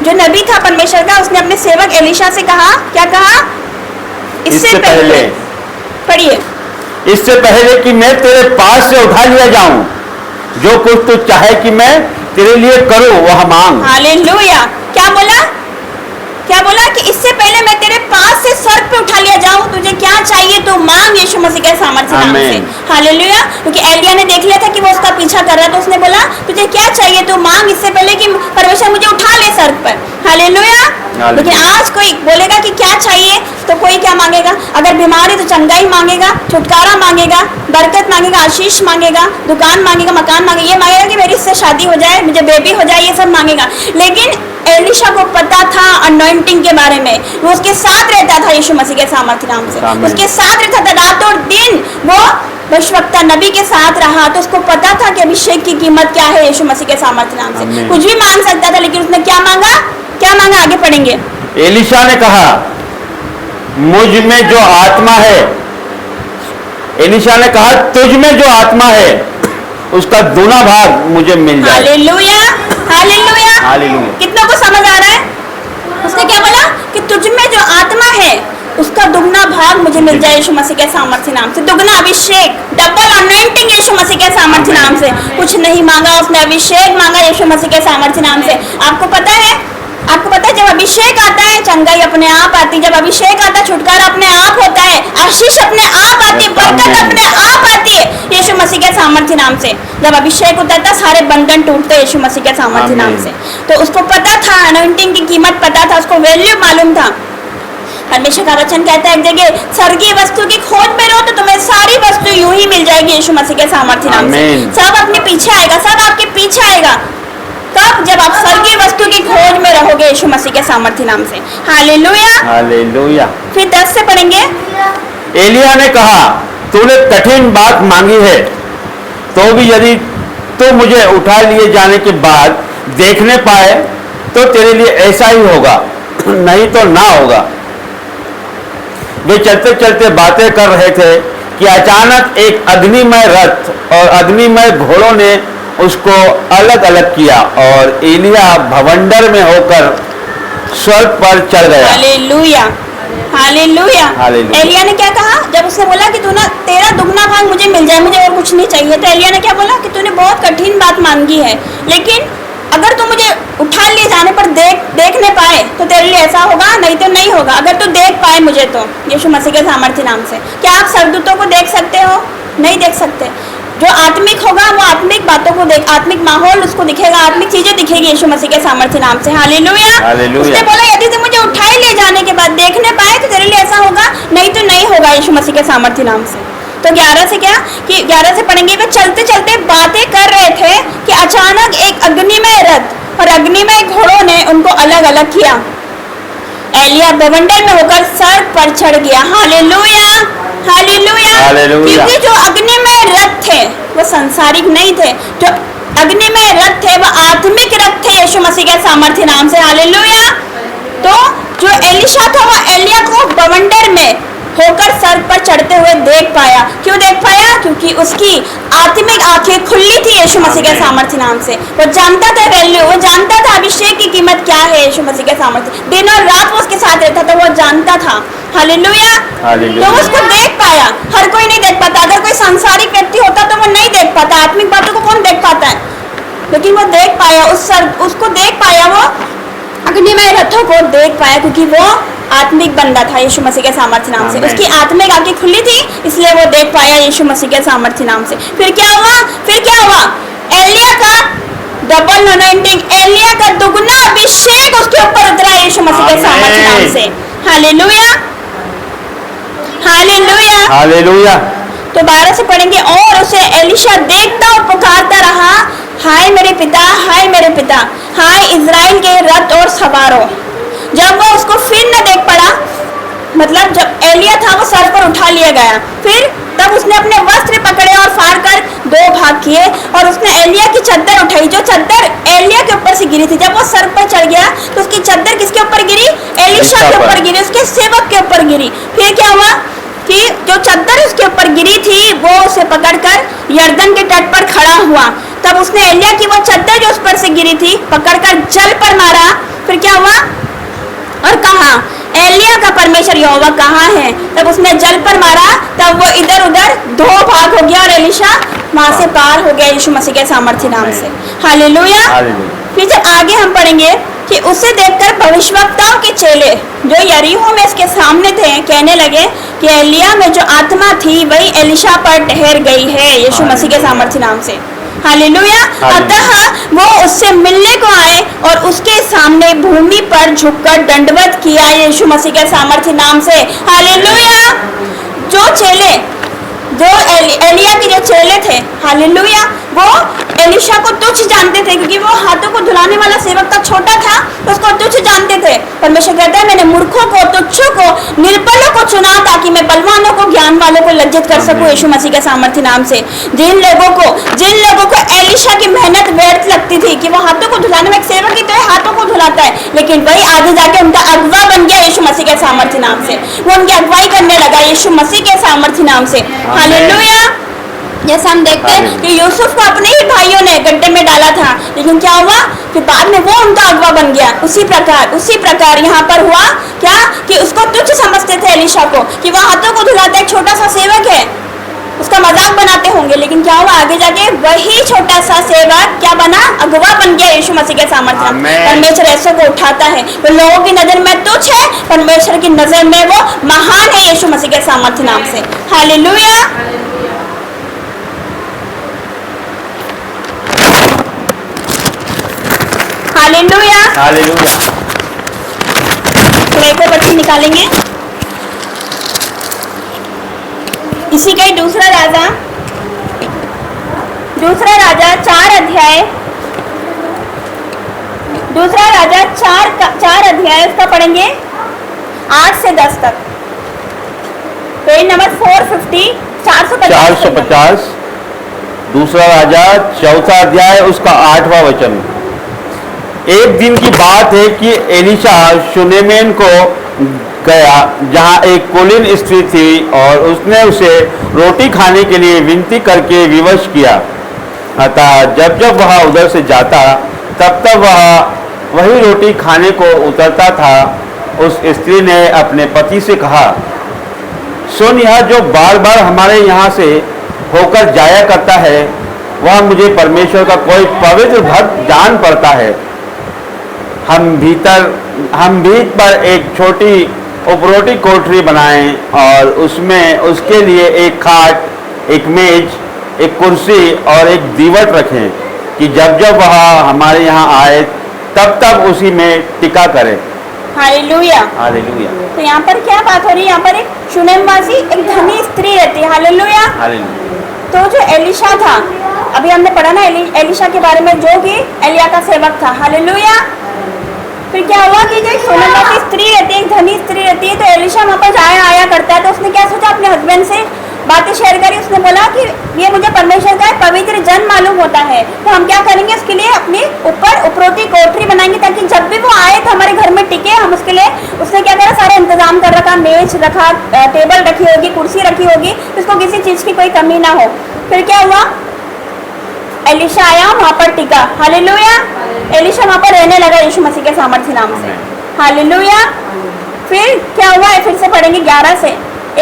जो नबी था परमेश्वर का, उसने अपने सेवक एलीशा से कहा, क्या कहा? इससे पहले पढ़िए, इससे पहले कि मैं तेरे पास से उठा लिया जाऊं, जो कुछ तू चाहे कि मैं तेरे लिए करूं वह मांग। हालेलुया। क्या बोला? क्या बोला कि इससे पहले मैं तेरे पास से सर पे उठा लिया जाऊं, तुझे क्या चाहिए तो मांग यीशु मसीह के सामर्थ्य नाम से। हालेलुया। क्योंकि एलिया ने देख लिया था कि वो उसका पीछा कर रहा था, तो उसने बोला तुझे क्या चाहिए तो मांग, इससे पहले कि परमेश्वर मुझे उठा ले सर पर। हालेलुया। लेकिन आज कोई बोलेगा कि क्या चाहिए तो कोई क्या मांगेगा? अगर बीमारी तो चंगाई मांगेगा, छुटकारा मांगेगा, बरकत मांगेगा, आशीष मांगेगा, दुकान मांगेगा, मकान मांगेगा, ये मांगेगा कि मेरी इससे शादी हो जाए, मुझे बेबी हो जाए, ये सब मांगेगा। लेकिन एलीशा को पता था अनॉइंटिंग के बारे में, वो उसके साथ रहता था यीशु मसीह के सामर्थ्य नाम से, उसके साथ रहता था रात और दिन। वो भविष्यवक्ता नबी के साथ रहा तो उसको पता था कि अभिषेक की कीमत क्या है यीशु मसीह के सामर्थ्य नाम से। कुछ भी मांग सकता था, लेकिन उसने क्या मांगा? क्या मांगा? आगे पढ़ेंगे। एलीशा ने कहा, मुझ में जो आत्मा है, एलीशा ने कहा तुझ में जो आत्मा है उसका दूना भाग मुझे मिल जाए। Hallelujah, hallelujah. हालेलुया। कितना को समझ आ रहा है? उसने क्या बोला कि तुझ में जो आत्मा है उसका दुगना भाग मुझे मिल जाए यीशु मसीह के सामर्थ्य नाम से। दुगना अभिषेक, डबल अनॉइंटिंग यीशु मसीह के सामर्थ्य नाम से। कुछ नहीं मांगा उसने, अभिषेक मांगा यीशु मसीह के सामर्थ्य नाम से। आपको पता है जब अभिषेक आता है चंगाई अपने आप आती, जब अभिषेक आता है छुटकारा अपने आप होता है, आशीष अपने आप आती है, बरकत अपने आप आती है यीशु मसीह के सामर्थ्य नाम से। जब अभिषेक उतरता सारे बंधन टूटते यीशु मसीह के सामर्थ्य नाम से। तो उसको पता था, अनॉइंटिंग की कीमत पता था, उसको वैल्यू मालूम था। परमेश्वर का वचन कहता है एक जगह, स्वर्गीय वस्तु की खोज में रहो तो तुम्हें सारी वस्तु यूं ही मिल जाएगी यीशु मसीह के सामर्थ्य नाम से। सब अपने पीछे आएगा, सब आपके पीछे आएगा। कब? जब आप स्वर्गीय वस्तु की खोज में रहोगे यीशु मसीह के सामर्थ्य नाम से। Hallelujah, hallelujah. फिर 10 से पढ़ेंगे। एलिया ने कहा, तूने कठिन बात मांगी है, तो भी यदि तू मुझे उठा लिए जाने के बाद देखने पाए तो तेरे लिए ऐसा ही होगा, नहीं तो ना होगा। वे चलते चलते बातें कर रहे थे कि अचानक एक अग्निमय रथ और अग्निमय घोड़ों ने उसको अलग अलग किया और एलिया भवंडर में होकर स्वर्ग पर चढ़ गया। Hallelujah, hallelujah. हालेलुया। एलिया ने क्या कहा? जब उसने बोला कि तू ना तेरा दुगना भाग मुझे मिल जाए, मुझे और कुछ नहीं चाहिए, तो एलिया ने क्या बोला कि तूने बहुत कठिन बात मांगी है, लेकिन अगर तू मुझे उठा लिए जाने पर देखने पाए तो तेरे लिए ऐसा होगा, नहीं तो नहीं होगा। अगर तू देख पाए मुझे तो यीशु मसीह के सामर्थ्य नाम से। क्या आप स्वर्गदूतों को देख सकते हो? नहीं देख सकते। जो आत्मिक होगा वो आत्मिक बातों को देख, आत्मिक माहौल उसको दिखेगा, आत्मिक चीजें दिखेगी यीशु मसीह के सामर्थ्य नाम से। हालेलुया। उसने बोला यदि तू मुझे उठाए ले जाने के बाद देखने पाए तो तेरे लिए ऐसा होगा, नहीं तो नहीं होगा यीशु मसीह के सामर्थ्य नाम से। तो 11 से क्या कि 11 से पढ़ेंगे। वे चलते चलते बातें कर रहे थे कि अचानक एक अग्निमय रथ और अग्निमय घोड़ों ने उनको अलग अलग किया। एलिया बवंडर में होकर सर पर चढ़ गया। Hallelujah, hallelujah. क्योंकि जो अग्निमय रथ थे वो सांसारिक नहीं थे, जो अग्निमय रथ थे वो आत्मिक रथ थे यीशु मसीह के सामर्थ्य नाम से। हालेलुया। तो जो एलीशा था वो एलिया को बवंडर में होकर सर्प पर चढ़ते हुए देख पाया। क्यों देख पाया? क्योंकि उसकी आत्मिक आंखें खुली थी यीशु मसीह के सामर्थ्य नाम से। वो जानता था वैल्यू, वो जानता था अभिषेक की कीमत क्या है यीशु मसीह के सामर्थ्य। दिन और रात वो उसके साथ रहता था, वो जानता था। हालेलुया। तो वो उसको देख पाया। हर कोई नहीं देख पाता। अगर कोई सांसारिक व्यक्ति होता तो वो नहीं देख पाता। आत्मिक बातों को कौन देख पाता है? लेकिन वो देख पाया, उसको देख पाया, वो अग्निमय रथों को देख पाया, क्योंकि वो आत्मिक बंदा था यीशु मसीह के सामर्थ्य नाम से। उसकी आत्मिक आंखें खुली थी, इसलिए वो देख पाया यीशु मसीह के सामर्थ्य नाम से। फिर क्या हुआ? एलिया का डबल अनॉइंटिंग, एलिया का दुगना अभिषेक उसके ऊपर उतरा यीशु मसीह के सामर्थ्य नाम से। Hallelujah, hallelujah, hallelujah. तो 12 से पढ़ेंगे। और उसे एलीशा देखता और पुकारता रहा, हाय मेरे पिता, हाय मेरे पिता, हाय इज़राइल के रथ और सवारों। जब वो उसको फिर न देख पड़ा, मतलब जब एलिया था वो सर पर उठा लिया गया, फिर तब उसने अपने वस्त्र पकड़े और फाड़ कर 2 भाग किए और उसने एलिया की चद्दर उठाई, जो चद्दर एलिया के ऊपर से गिरी थी। जब वो सर पर चढ़ गया तो उसकी चद्दर किसके ऊपर गिरी? एलीशा के ऊपर गिरी, उसके सेवक के ऊपर गिरी। फिर क्या हुआ कि जो चद्दर उसके ऊपर गिरी थी वो उसे पकड़कर यर्दन के तट पर खड़ा हुआ। तब उसने एलिया की वो चद्दर जो उस पर से गिरी थी पकड़कर जल पर मारा। फिर क्या हुआ? और कहा, एलिया का परमेश्वर यहोवा कहाँ है? तब उसने जल पर मारा, तब वो इधर उधर 2 भाग हो गया और एलीशा वहां से पार हो गया यीशु मसीह के सामर्थ्य नाम से। हालेलुया। फिर जब आगे हम पढ़ेंगे कि उसे देखकर भविष्यवक्ताओं के चेले जो यरीहो में इसके सामने थे कहने लगे कि एलिया में जो आत्मा थी वही एलीशा पर ठहर गई है यीशु मसीह के सामर्थ्य नाम से। हालेलुया। अतः वो उससे मिलने को आए और उसके सामने भूमि पर झुककर दंडवत किया यीशु मसीह के सामर्थ्य नाम से। हालेलुया। जो चेले, जो एलिया के जो चेले थे, हालेलुया, वो एलीशा को तुच्छ जानते थे, क्योंकि वो हाथों को धुलाने वाला सेवक था, छोटा था, तो उसको तुच्छ जानते थे। परमेश्वर कहता है, मैंने मूर्खों को, तुच्छों को, निर्बलों को चुना ताकि मैं बलवानों को, ज्ञान वालों को लज्जित कर सकूं यीशु मसीह के सामर्थ्य नाम से। जिन लोगों को एलीशा की मेहनत व्यर्थ लगती थी कि वो हाथों को धुलाने में, एक सेवक ही तो है, हाथों को धुलाता है, लेकिन वही आगे जाके उनका अगवा बन गया यीशु मसीह के सामर्थ्य नाम से। वो उनकी अगवाई करने लगा यीशु मसीह के सामर्थ्य नाम से। हालेलुया। जैसे हम देखते हैं कि यूसुफ को अपने ही भाइयों ने गड्ढे में डाला था, लेकिन क्या हुआ कि बाद में वो उनका अगवा बन गया। उसी प्रकार यहाँ पर हुआ क्या कि उसको तुच्छ समझते थे एलीशा को, कि वह हाथों को धुलाता है, छोटा सा सेवक है, उसका मजाक बनाते होंगे, लेकिन क्या हुआ आगे जाके वही छोटा सा सेवक क्या बना? अगवा बन गया यीशु मसीह के सामर्थ्य। परमेश्वर ऐसों को उठाता है। वो लोगों की नजर में तुच्छ है, परमेश्वर की नजर में वो महान है यीशु मसीह के सामर्थ्य नाम से। हालेलुया। Hallelujah, hallelujah. तो एक और वचन निकालेंगे, इसी का ही दूसरा राजा 4 अध्याय, दूसरा राजा 4 अध्याय उसका पढ़ेंगे 8 से 10 तक। Page number 450, 450। दूसरा राजा 4 अध्याय उसका 8वां वचन। एक दिन की बात है कि एलीशा शुनेमेन को गया, जहां एक कुलीन स्त्री थी, और उसने उसे रोटी खाने के लिए विनती करके विवश किया। अतः जब जब वह उधर से जाता तब तब वह वही रोटी खाने को उतरता था। उस स्त्री ने अपने पति से कहा, सुन, यह जो बार बार हमारे यहाँ से होकर जाया करता है वह मुझे परमेश्वर का कोई पवित्र भक्त जान पड़ता है। हम भीत पर एक छोटी उपरोटी कोठरी बनाएं और उसमें उसके लिए एक खाट, एक मेज, एक कुर्सी और एक दीवट रखें कि जब जब वह हमारे यहाँ आए तब तब उसी में टिका करे। Hallelujah, hallelujah. तो यहाँ पर क्या बात हो रही है? यहाँ पर एक शुनेमवासी, एक धनी स्त्री रहती है। हालेलुया। हालेलुया। तो जो एलीशा था, अभी हमने पढ़ा ना एलीशा के बारे में, जो कि एलिया का सेवक था। हालेलुया। फिर क्या हुआ कि जो एक शुनेमवासी स्त्री रहती है, एक धनी स्त्री रहती है, तो एलीशा वहाँ पर आया करता है। तो उसने क्या सोचा, अपने हस्बैंड से बातें शेयर करी। उसने बोला कि ये मुझे परमेश्वर का पवित्र जन मालूम होता है, तो हम क्या करेंगे, उसके लिए अपनी ऊपर उपरोटी कोठरी बनाएंगे ताकि जब भी वो आए तो हमारे घर में टिके। हम उसके लिए, उसने क्या करा, सारा इंतजाम कर रखा का मेज रखा, टेबल रखी होगी, कुर्सी रखी होगी, उसको किसी चीज की कोई कमी ना हो। फिर क्या हुआ, एलिशा आया, वहां पर टिका। हालेलुया। एलिशा वहां पर रहने लगा यीशु मसीह के सामर्थ्य नाम से। हालेलुया। फिर क्या हुआ है, फिर से पढ़ेंगे 11 से।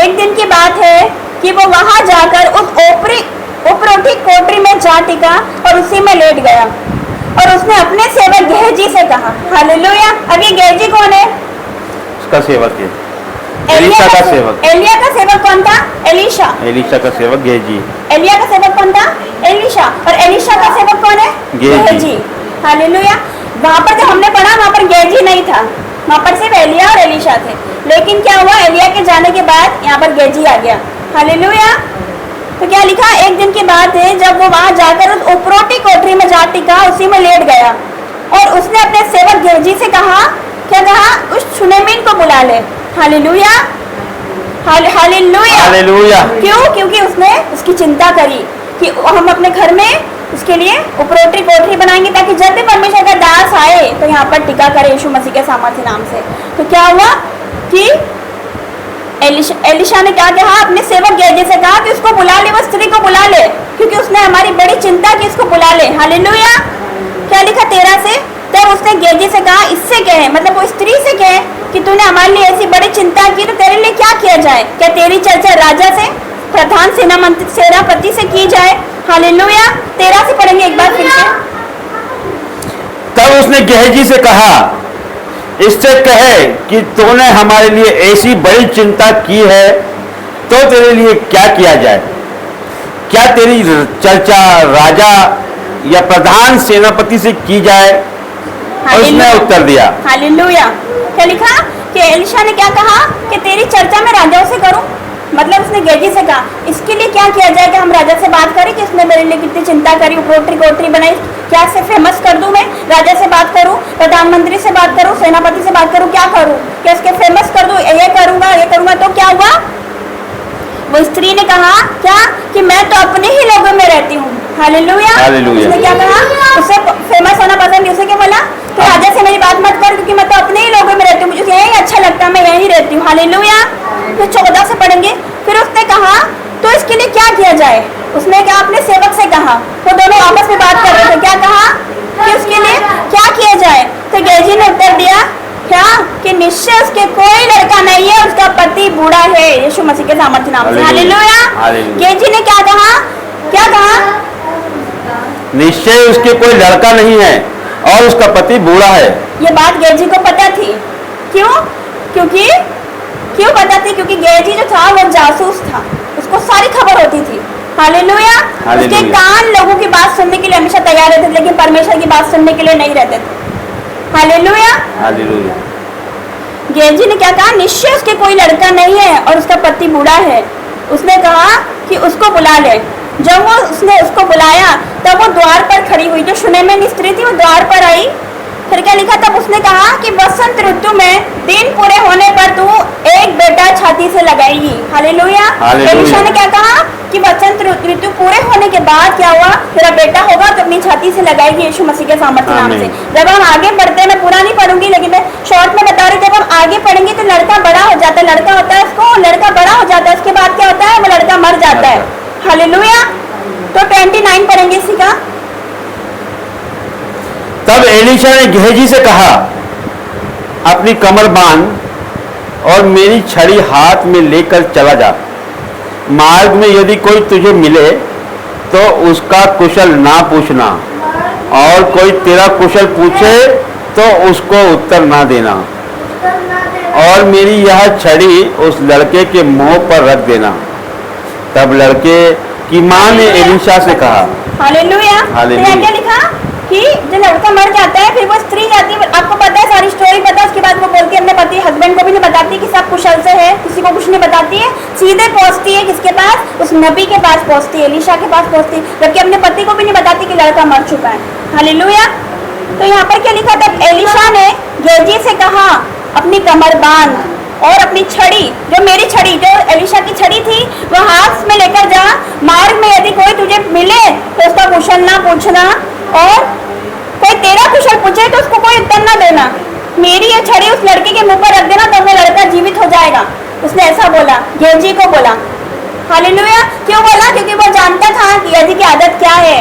एक दिन की बात है कि वो वहां जाकर उस उपरोटी कोठरी में जा टिका और उसी में लेट गया और उसने अपने सेवक गेहजी से कहा। हालेलुया। अब ये गेहजी कौन है? उसका सेवक है, एलिशा का सेवक। एलिया का सेवक कौन था? एलिशा। एलिशा का सेवक गेहजी। एलिया का सेवक कौन था? एलिशा। और एलिशा का सेवक कौन है? गेहजी। हालेलुया। वहां पर जो हमने पढ़ा वहां पर गेहजी नहीं था, वहां पर सिर्फ एलिया और एलिशा थे। लेकिन क्या हुआ, एलिया के जाने के बाद यहाँ पर गेहजी आ गया। हालेलुया। तो क्या लिखा, एक दिन की बात है जब वो वहां जाकर उस उपरोटी कोठरी में जा टिका, उसी में लेट गया और उसने अपने सेवक गेहजी से कहा, क्या कहा, उस शुनेमिन को बुला ले। हालेलुया। हालेलुया। हालेलुया। क्यों? क्योंकि उसने उसकी चिंता करी कि हम अपने घर में उसके लिए उपरोटी कोठरी बनाएंगे ताकि जब भी परमेश्वर का दास आए तो यहाँ पर टिका करे यीशु मसीह के सामर्थ्य नाम से। तो क्या हुआ कि एलिशा ने क्या कहा, अपने सेवक गेहजी से कहा कि उसको बुला ले, वो स्त्री को बुला ले, क्योंकि उसने हमारी बड़ी चिंता की, इसको बुला ले। हालेलुया। क्या लिखा 13 से, तब उसने गेहजी से कहा, इससे कहे, मतलब वो स्त्री से कहे कि तूने हमारे लिए ऐसी बड़ी चिंता की, तो तेरे लिए क्या किया जाए? क्या तेरी चर्चा राजा से, प्रधान सेनापति से की जाए? हालेलुया। 13 से पढ़ेंगे एक बार फिर से। तब उसने गेहजी से कहा, इससे कहे कि तूने हमारे लिए ऐसी बड़ी चिंता की है, तो तेरे लिए क्या किया जाए? क्या तेरी चर्चा राजा या प्रधान सेनापति से की जाए? और उसने उत्तर दिया। हालेलुया। क्या लिखा कि एलिशा ने क्या कहा कि तेरी चर्चा मैं राजाओं से करूं, मतलब उसने गेहजी से कहा, इसके लिए क्या किया जाए कि हम राजा से बात करें कि इसने मेरे लिए कितनी चिंता करी, उपरोटी कोठरी बनाई, क्या से फेमस कर दूं मैं? राजा से बात करूं, प्रधानमंत्री से बात करूं, सेनापति से बात करूं, क्या करूं? क्या इसके फेमस कर दूं? ये करूंगा। तो क्या हुआ, वो स्त्री ने कहा क्या कि मैं तो अपने ही लोगों में रहती हूँ। हालेलुया। उसने क्या कहा, उसे फेमस होना पसंद, उसे क्या बोला तो राजा से मेरी बात मत कर, क्योंकि मैं तो अपने ही लोगों में रहती हूँ, मुझे यही अच्छा लगता है, मैं यहीं रहती हूँ। हालेलुया। फिर 14 से पढ़ेंगे। फिर उसने कहा, तो इसके लिए क्या किया जाए? उसने क्या अपने सेवक से कहा, वो दोनों आपस में बात कर रहे थे, क्या कहा कि उसके लिए क्या किया जाए? तो गेहजी ने उत्तर दिया क्या कि निश्चय उसके कोई लड़का नहीं है, उसका पति बूढ़ा है, यीशु मसीह के सामर्थ्य नाम से। हालेलुया। गेहजी ने क्या कहा, निश्चय उसके कोई लड़का नहीं है और उसका पति बूढ़ा है। ये बात गेहजी को पता थी। क्यों पता थी? क्योंकि गेहजी जो था वो जासूस था, उसको सारी खबर होती थी। हालेलुया। उसके कान लोगों की बात सुनने के लिए हमेशा तैयार रहते थे, लेकिन परमेश्वर की बात सुनने के लिए नहीं रहते थे। हालेलुया। गेहजी ने क्या कहा, निश्चय उसके कोई लड़का नहीं है और उसका पति बूढ़ा है। उसने कहा कि उसको बुला ले। जब उसने उसको बुलाया तब वो द्वार पर खड़ी हुई, जो शुनेमिन स्त्री थी वो द्वार पर आई। फिर क्या लिखा, तब उसने कहा कि वसंत ऋतु में दिन पूरे होने पर तू एक बेटा छाती से लगाएगी। हालेलुया। एलिशा ने क्या कहा कि वसंत ऋतु पूरे होने के बाद क्या हुआ, तेरा बेटा होगा तो अपनी छाती से लगाएगी यीशु मसीह के सामर्थ्य नाम से। जब हम आगे बढ़ते हैं, मैं पूरा नहीं पढ़ूंगी लेकिन मैं शॉर्ट में बता रही, जब हम आगे पढ़ेंगे तो लड़का बड़ा हो जाता है, लड़का होता है उसको, लड़का बड़ा हो जाता है, उसके बाद क्या होता है, वो लड़का मर जाता है। हालेलुया। तो 29 पढ़ेंगे इसी का। तब एलिशा ने गेहजी से कहा, अपनी कमर बांध और मेरी छड़ी हाथ में लेकर चला जा। मार्ग में यदि कोई तुझे मिले तो उसका कुशल ना पूछना, और कोई तेरा कुशल पूछे तो उसको उत्तर ना देना, और मेरी यह छड़ी उस लड़के के मुंह पर रख देना। तब लड़के की माँ ने एलिशा से कहा। हालेलुया। क्या लिखा कि जो लड़का मर जाता है फिर वो स्त्री जाती है, आपको पता है सारी स्टोरी पता है। उसके बाद वो बोलती है अपने पति हस्बैंड को भी नहीं बताती कि सब कुशल से है, किसी को कुछ नहीं बताती है, सीधे पहुंचती है किसके पास, उस नबी के पास पहुंचती है, एलिशा के पास पहुंचती है, जबकि अपने पति को भी नहीं बताती कि लड़का मर चुका है। हालेलुया। तो यहाँ पर क्या लिखा, तब एलिशा ने गेहजी से कहा, अपनी कमर बांध और अपनी छड़ी, जो मेरी छड़ी, जो एलिशा की छड़ी थी, वो हाथ में लेकर जा। मार्ग में यदि कोई तुझे मिले तो उसका कुशल ना पूछना, और कोई तेरा कुशल पूछे तो उसको कोई उत्तर ना देना। मेरी ये छड़ी उस लड़के के मुंह पर रख देना तो वो लड़का जीवित हो जाएगा। उसने ऐसा बोला, गेहजी को बोला। हालेलुया। क्यों बोला? क्योंकि वो जानता था कि गेहजी की आदत क्या है।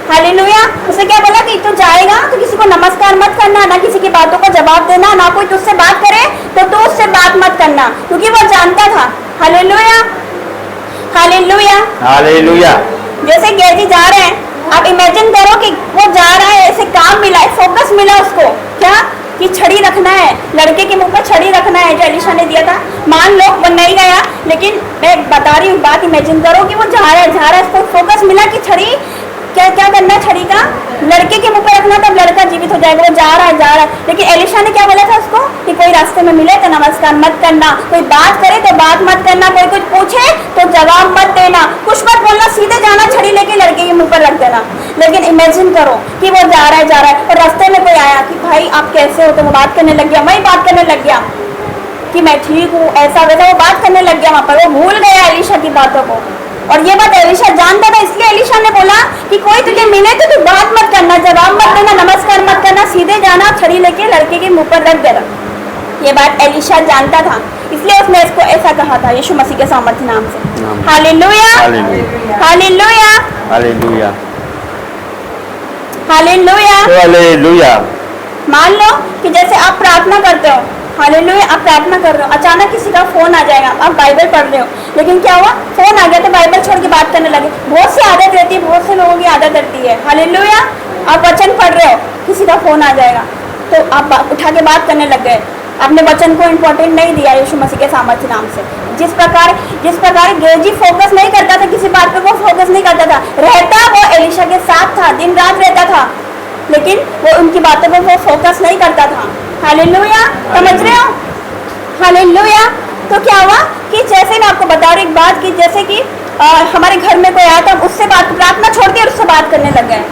हालेलुया। उसने क्या बोला कि तू जाएगा तो किसी को नमस्कार मत करना, ना किसी की बातों का जवाब देना, ना कोई तुझसे बात करे तो तू उससे बात मत करना, क्योंकि वो जानता था। Hallelujah, hallelujah, hallelujah. जैसे गेहजी जा रहे हैं, आप इमेजिन करो कि वो जा रहा है, ऐसे काम मिला है, फोकस मिला उसको, क्या कि छड़ी रखना है, लड़के के मुंह पर छड़ी रखना है जो एलिशा ने दिया था। मान लो वो नहीं गया, लेकिन मैं बता रही हूँ बात, इमेजिन करो कि वो जा रहा है, उसको फोकस मिला कि छड़ी क्या क्या करना है, छड़ी का लड़के के मुंह पर रखना, तब लड़का जीवित हो जाएगा। वो जा रहा है, लेकिन एलिशा ने क्या बोला था उसको कि कोई रास्ते में मिले तो नमस्कार मत करना, कोई बात करे तो बात मत करना, कोई कुछ पूछे तो जवाब मत देना, कुछ मत बोलना, सीधे जाना, छड़ी लेके लड़के के मुंह पर रख देना। लेकिन इमेजिन करो कि वो जा रहा है और रास्ते में कोई आया कि भाई आप कैसे हो, तो वो बात करने लग गया, वही बात करने लग गया कि मैं ठीक हूँ, ऐसा वैसा, वो बात करने लग गया वहाँ पर, वो भूल गया एलिशा की बातों को। और ये बात एलिशा जानता था, इसलिए एलिशा ने बोला कि कोई तुझे मिले तो तू बात मत करना, जवाब मत देना, नमस्कार मत करना, सीधे जाना, छड़ी लेके लड़के के मुंह पर रख देना। ये बात एलिशा जानता था, इसलिए उसने इसको ऐसा कहा था, यीशु मसीह के सामर्थ्य नाम से। Hallelujah, hallelujah, hallelujah, hallelujah, hallelujah. मान लो कि जैसे आप प्रार्थना करते हो, हालेलुया, आप प्रार्थना कर रहे हो, अचानक किसी का फोन आ जाएगा, आप बाइबल पढ़ रहे हो, लेकिन क्या हुआ, फोन आ गया तो बाइबल छोड़ के बात करने लगे। बहुत सी आदत रहती है, बहुत से लोगों की आदत रहती है। हालेलुया, आप वचन पढ़ रहे हो, किसी का फोन आ जाएगा तो आप उठा के बात करने लग गए, आपने वचन को इम्पोर्टेंट नहीं दिया यीशु मसीह के सामर्थ्य नाम से। जिस प्रकार गेहजी फोकस नहीं करता था, किसी बात पे वो फोकस नहीं करता था, रहता वो एलिशा के साथ था, दिन रात रहता था, लेकिन वो उनकी बातों पर वो फोकस नहीं करता था। हालेलुया, समझ रहे हो? हालेलुया। तो क्या हुआ कि जैसे मैं आपको बता रही एक बात कि जैसे कि हमारे घर में कोई आया तो हम उससे बात, प्रार्थना छोड़ के उससे बात करने लग गए,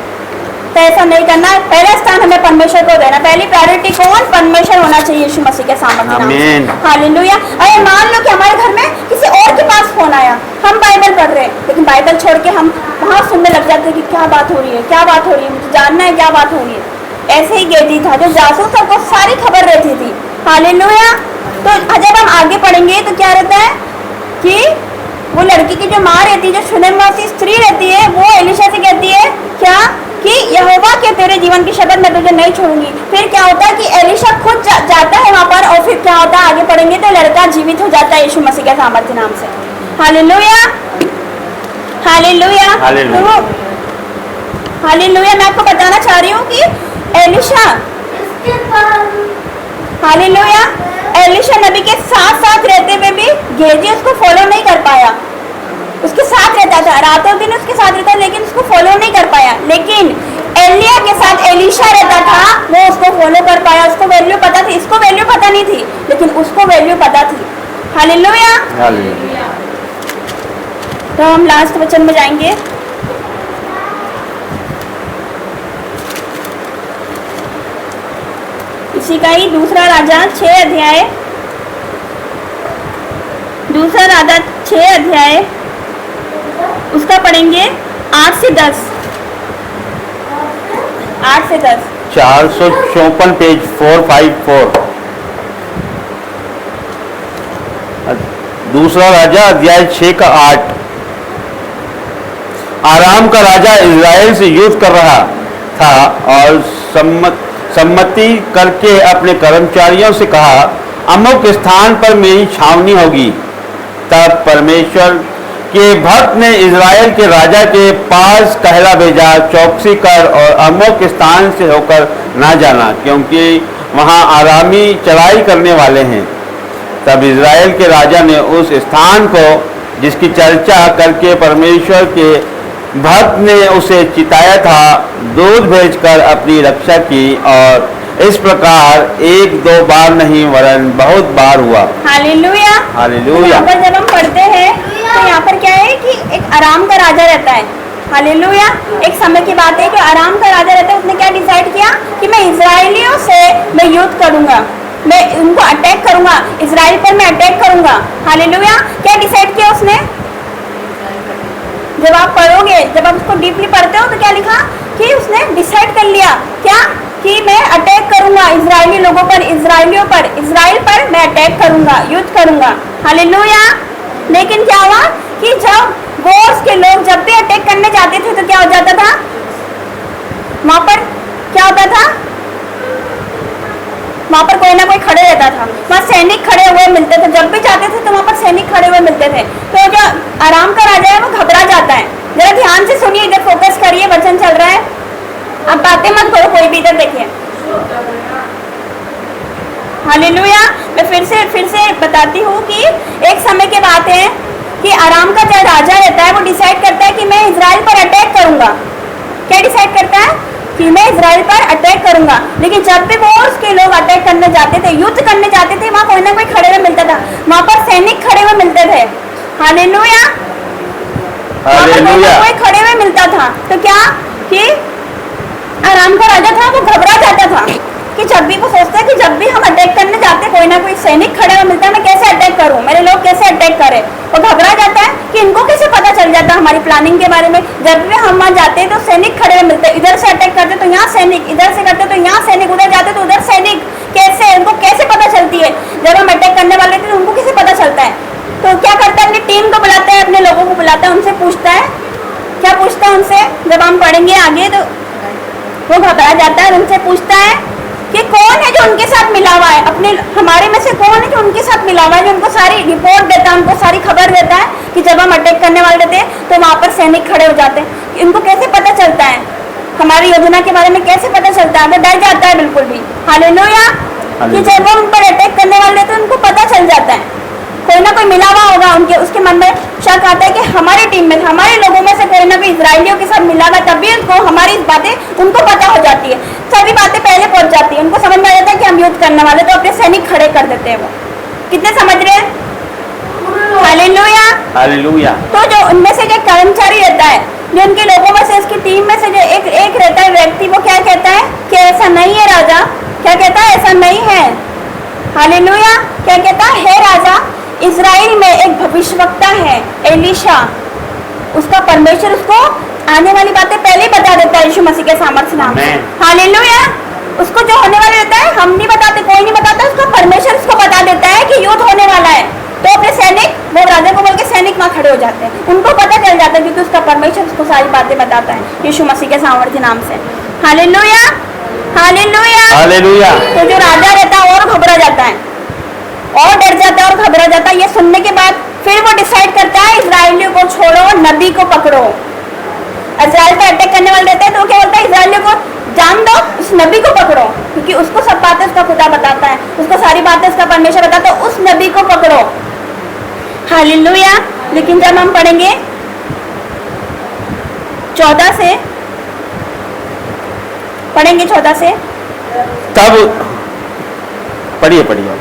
तो ऐसा नहीं करना है। पहला स्थान हमें परमेश्वर को देना, पहली प्रायोरिटी कौन? परमेश्वर होना चाहिए यीशु मसीह के सामर्थ्य नाम से। हालेलुया। अरे मान लो कि हमारे घर में किसी और के पास फोन आया, हम बाइबल पढ़ रहे हैं, लेकिन बाइबल छोड़ के हम वहाँ सुनने लग जाते हैं कि क्या बात हो रही है, क्या बात हो रही है, मुझे जानना है क्या बात हो रही है। ऐसे ही गेहजी था, जो जासूस था, को सारी खबर रहती थी। हालेलुया। तो जब हम आगे पढ़ेंगे तो क्या रहता है कि वो लड़की की जो माँ रहती है, जो शूनेमासी स्त्री रहती है, वो एलिशा से कहती है क्या कि यहोवा के तेरे जीवन की शपथ मैं तुझे नहीं छोड़ूंगी। फिर क्या होता है कि एलिशा खुद जाता है वहां पर, और फिर क्या होता है आगे पढ़ेंगे तो लड़का जीवित हो जाता है यीशु मसीह के सामर्थ्य नाम से। Hallelujah, hallelujah, hallelujah. मैं आपको बताना चाह रही हूँ कि एलिशा, हालेलुया, एलिशा नबी के साथ साथ रहते हुए भी गेहजी उसको फॉलो नहीं कर पाया। उसके साथ रहता था, रातों दिन उसके साथ रहता, लेकिन उसको फॉलो नहीं कर पाया। लेकिन एलिया के साथ एलिशा रहता था, वो उसको फॉलो कर पाया, उसको वैल्यू पता थी। इसको वैल्यू पता नहीं थी, लेकिन उसको वैल्यू पता थी। Hallelujah, hallelujah. तो हम लास्ट वचन में जाएंगे। इसी का ही दूसरा राजा 6 अध्याय, दूसरा राजा 6 अध्याय उसका पढ़ेंगे 8 से 10, 8 से 10। 454 पेज 454। दूसरा राजा अध्याय 6 का 8। आराम का राजा इज़राइल से युद्ध कर रहा था और सम्मति करके अपने कर्मचारियों से कहा, अमुक स्थान पर मेरी छावनी होगी। तब परमेश्वर के भक्त ने इज़राइल के राजा के पास कहला भेजा, चौकसी कर और अमुक स्थान से होकर ना जाना, क्योंकि वहाँ आरामी चढ़ाई करने वाले हैं। तब इज़राइल के राजा ने उस स्थान को, जिसकी चर्चा करके परमेश्वर के भक्त ने उसे चिताया था, दूध भेजकर अपनी रक्षा की, और इस प्रकार एक दो बार नहीं वरन बहुत बार हुआ। Hallelujah, hallelujah. यहाँ पर जब हम पढ़ते हैं तो यहाँ पर क्या है कि एक आराम का राजा रहता है। हालेलुया। एक समय की बात है कि आराम का राजा रहता है, उसने क्या डिसाइड किया कि मैं इजराइलियों से मैं युद्ध करूंगा, मैं उनको अटैक करूंगा, इजराइल पर मैं अटैक करूंगा। हालेलुया। क्या डिसाइड किया उसने? जब आप पढ़ोगे, जब आप उसको डीपली पढ़ते हो तो क्या लिखा कि उसने डिसाइड कर लिया क्या कि मैं अटैक करूंगा इजरायली लोगों पर, इजराइलियों पर, इजराइल पर मैं अटैक करूंगा, युद्ध करूंगा। हालेलुया। लेकिन क्या हुआ कि जब गोस के लोग जब भी अटैक करने जाते थे तो क्या हो जाता था, वहां पर क्या होता था, वहां पर कोई ना कोई खड़े रहता था, वहां सैनिक खड़े हुए मिलते थे। जब भी जाते थे तो वहां पर सैनिक खड़े हुए मिलते थे। तो जो आराम का राजा है वो घबरा जाता है। जरा ध्यान से सुनिए, इधर फोकस करिए, वचन चल रहा है, अब बातें मत करो, कोई भी इधर देखिए। हालेलुया। मैं फिर से बताती हूँ कि एक समय की बात है कि आराम का जो राजा रहता है वो डिसाइड करता है कि मैं इजराइल पर अटैक करूंगा। क्या डिसाइड करता है कि मैं इजराइल पर अटैक करूंगा। लेकिन जब भी वो उसके लोग अटैक करने जाते थे, युद्ध करने जाते थे, वहां कोई ना कोई खड़े हुए मिलता था, वहां पर सैनिक खड़े हुए मिलते थे। हालेलुया। वहां पर कोई ना कोई खड़े हुए मिलता था। तो क्या कि आराम का राजा था वो घबरा जाता था कि जब भी वो सोचता है कि जब भी हम अटैक करने जाते कोई ना कोई सैनिक खड़े हुए मिलता है, मैं कैसे अटैक करूं, मेरे लोग कैसे अटैक करें। वो घबरा जाता है कि इनको कैसे पता चल जाता है हमारी प्लानिंग के बारे में। जब भी हम वहां जाते हैं तो सैनिक खड़े हुए मिलते हैं, इधर से अटैक करते तो यहाँ सैनिक, इधर से करते तो यहाँ सैनिक, उधर जाते तो उधर सैनिक। कैसे उनको कैसे पता चलती है, जब हम अटैक करने वाले थे तो उनको कैसे पता चलता है। तो क्या करता है, अपनी टीम को बुलाता है, अपने लोगों को बुलाता है, उनसे पूछता है। क्या पूछता है उनसे, जब हम पढ़ेंगे आगे तो वो घबरा जाता है, उनसे पूछता है कि कौन है जो उनके साथ मिला हुआ है, अपने हमारे में से कौन है जो उनके साथ मिला हुआ है, जो उनको सारी रिपोर्ट देता है, उनको सारी खबर देता है कि जब हम अटैक करने वाले थे तो वहां पर सैनिक खड़े हो जाते हैं। इनको कैसे पता चलता है, हमारी योजना के बारे में कैसे पता चलता है, वो डर जाता है बिल्कुल भी। हालेलुया। कि जब वो उन पर अटैक करने वाले थे उनको पता चल जाता है, कोई ना कोई मिला हुआ होगा, उनके उसके मन में शक आता है कि हमारी टीम में, हमारे लोगों में से कोई ना कोई इजराइलियों के साथ मिला हुआ, तभी उनको हमारी बातें उनको पता हो जाती है, सभी बातें पहले पहुंच जाती है, उनको समझ में आ जाता है कि हम युद्ध करने वाले, तो अपने सैनिक खड़े कर देते हैं। वो कितने समझ रहे हैं। हालेलुया। हालेलुया। तो जो उनमें से जो कर्मचारी रहता है, जो उनके लोगों में से, उसकी टीम में से जो एक रहता है व्यक्ति, वो क्या कहता है कि ऐसा नहीं है राजा। क्या कहता है, ऐसा नहीं है। हालेलुया। क्या कहता है राजा, इजराइल में एक भविष्यवक्ता है एलीशा, उसका परमेश्वर उसको आने वाली बातें पहले ही बता देता है यीशु मसीह के सामर्थ्य नाम से। हालेलुया। उसको जो होने वाला रहता है हम नहीं बताते, कोई नहीं बताता, उसको परमेश्वर उसको बता देता है कि युद्ध होने वाला है। तो अपने सैनिक, वो राजा को बोल के सैनिक वहां खड़े हो जाते हैं, उनको पता चल जाता है क्योंकि उसका परमेश्वर उसको सारी बातें बताता है यीशु मसीह के सामर्थ्य नाम से। हालेलुया। हालेलुया। हालेलुया। तो जो राजा रहता है और घबरा जाता है, और डर जाता है और घबरा जाता है। ये सुनने के बाद फिर वो डिसाइड करता है इजराइलियों को छोड़ो, नबी को पकड़ो। इजराइल पर अटैक करने वाले रहते हैं तो क्या बोलता है, इजराइलियों को जान दो, उस नबी को पकड़ो, क्योंकि उसको सब बातें उसका खुदा बताता है, उसको सारी बातें उसका परमेश्वर बताता है, उस नबी को पकड़ो। हालेलुया। लेकिन जब हम पढ़ेंगे 14 से, पढ़ेंगे 14 से, तब पढ़िए पढ़िए।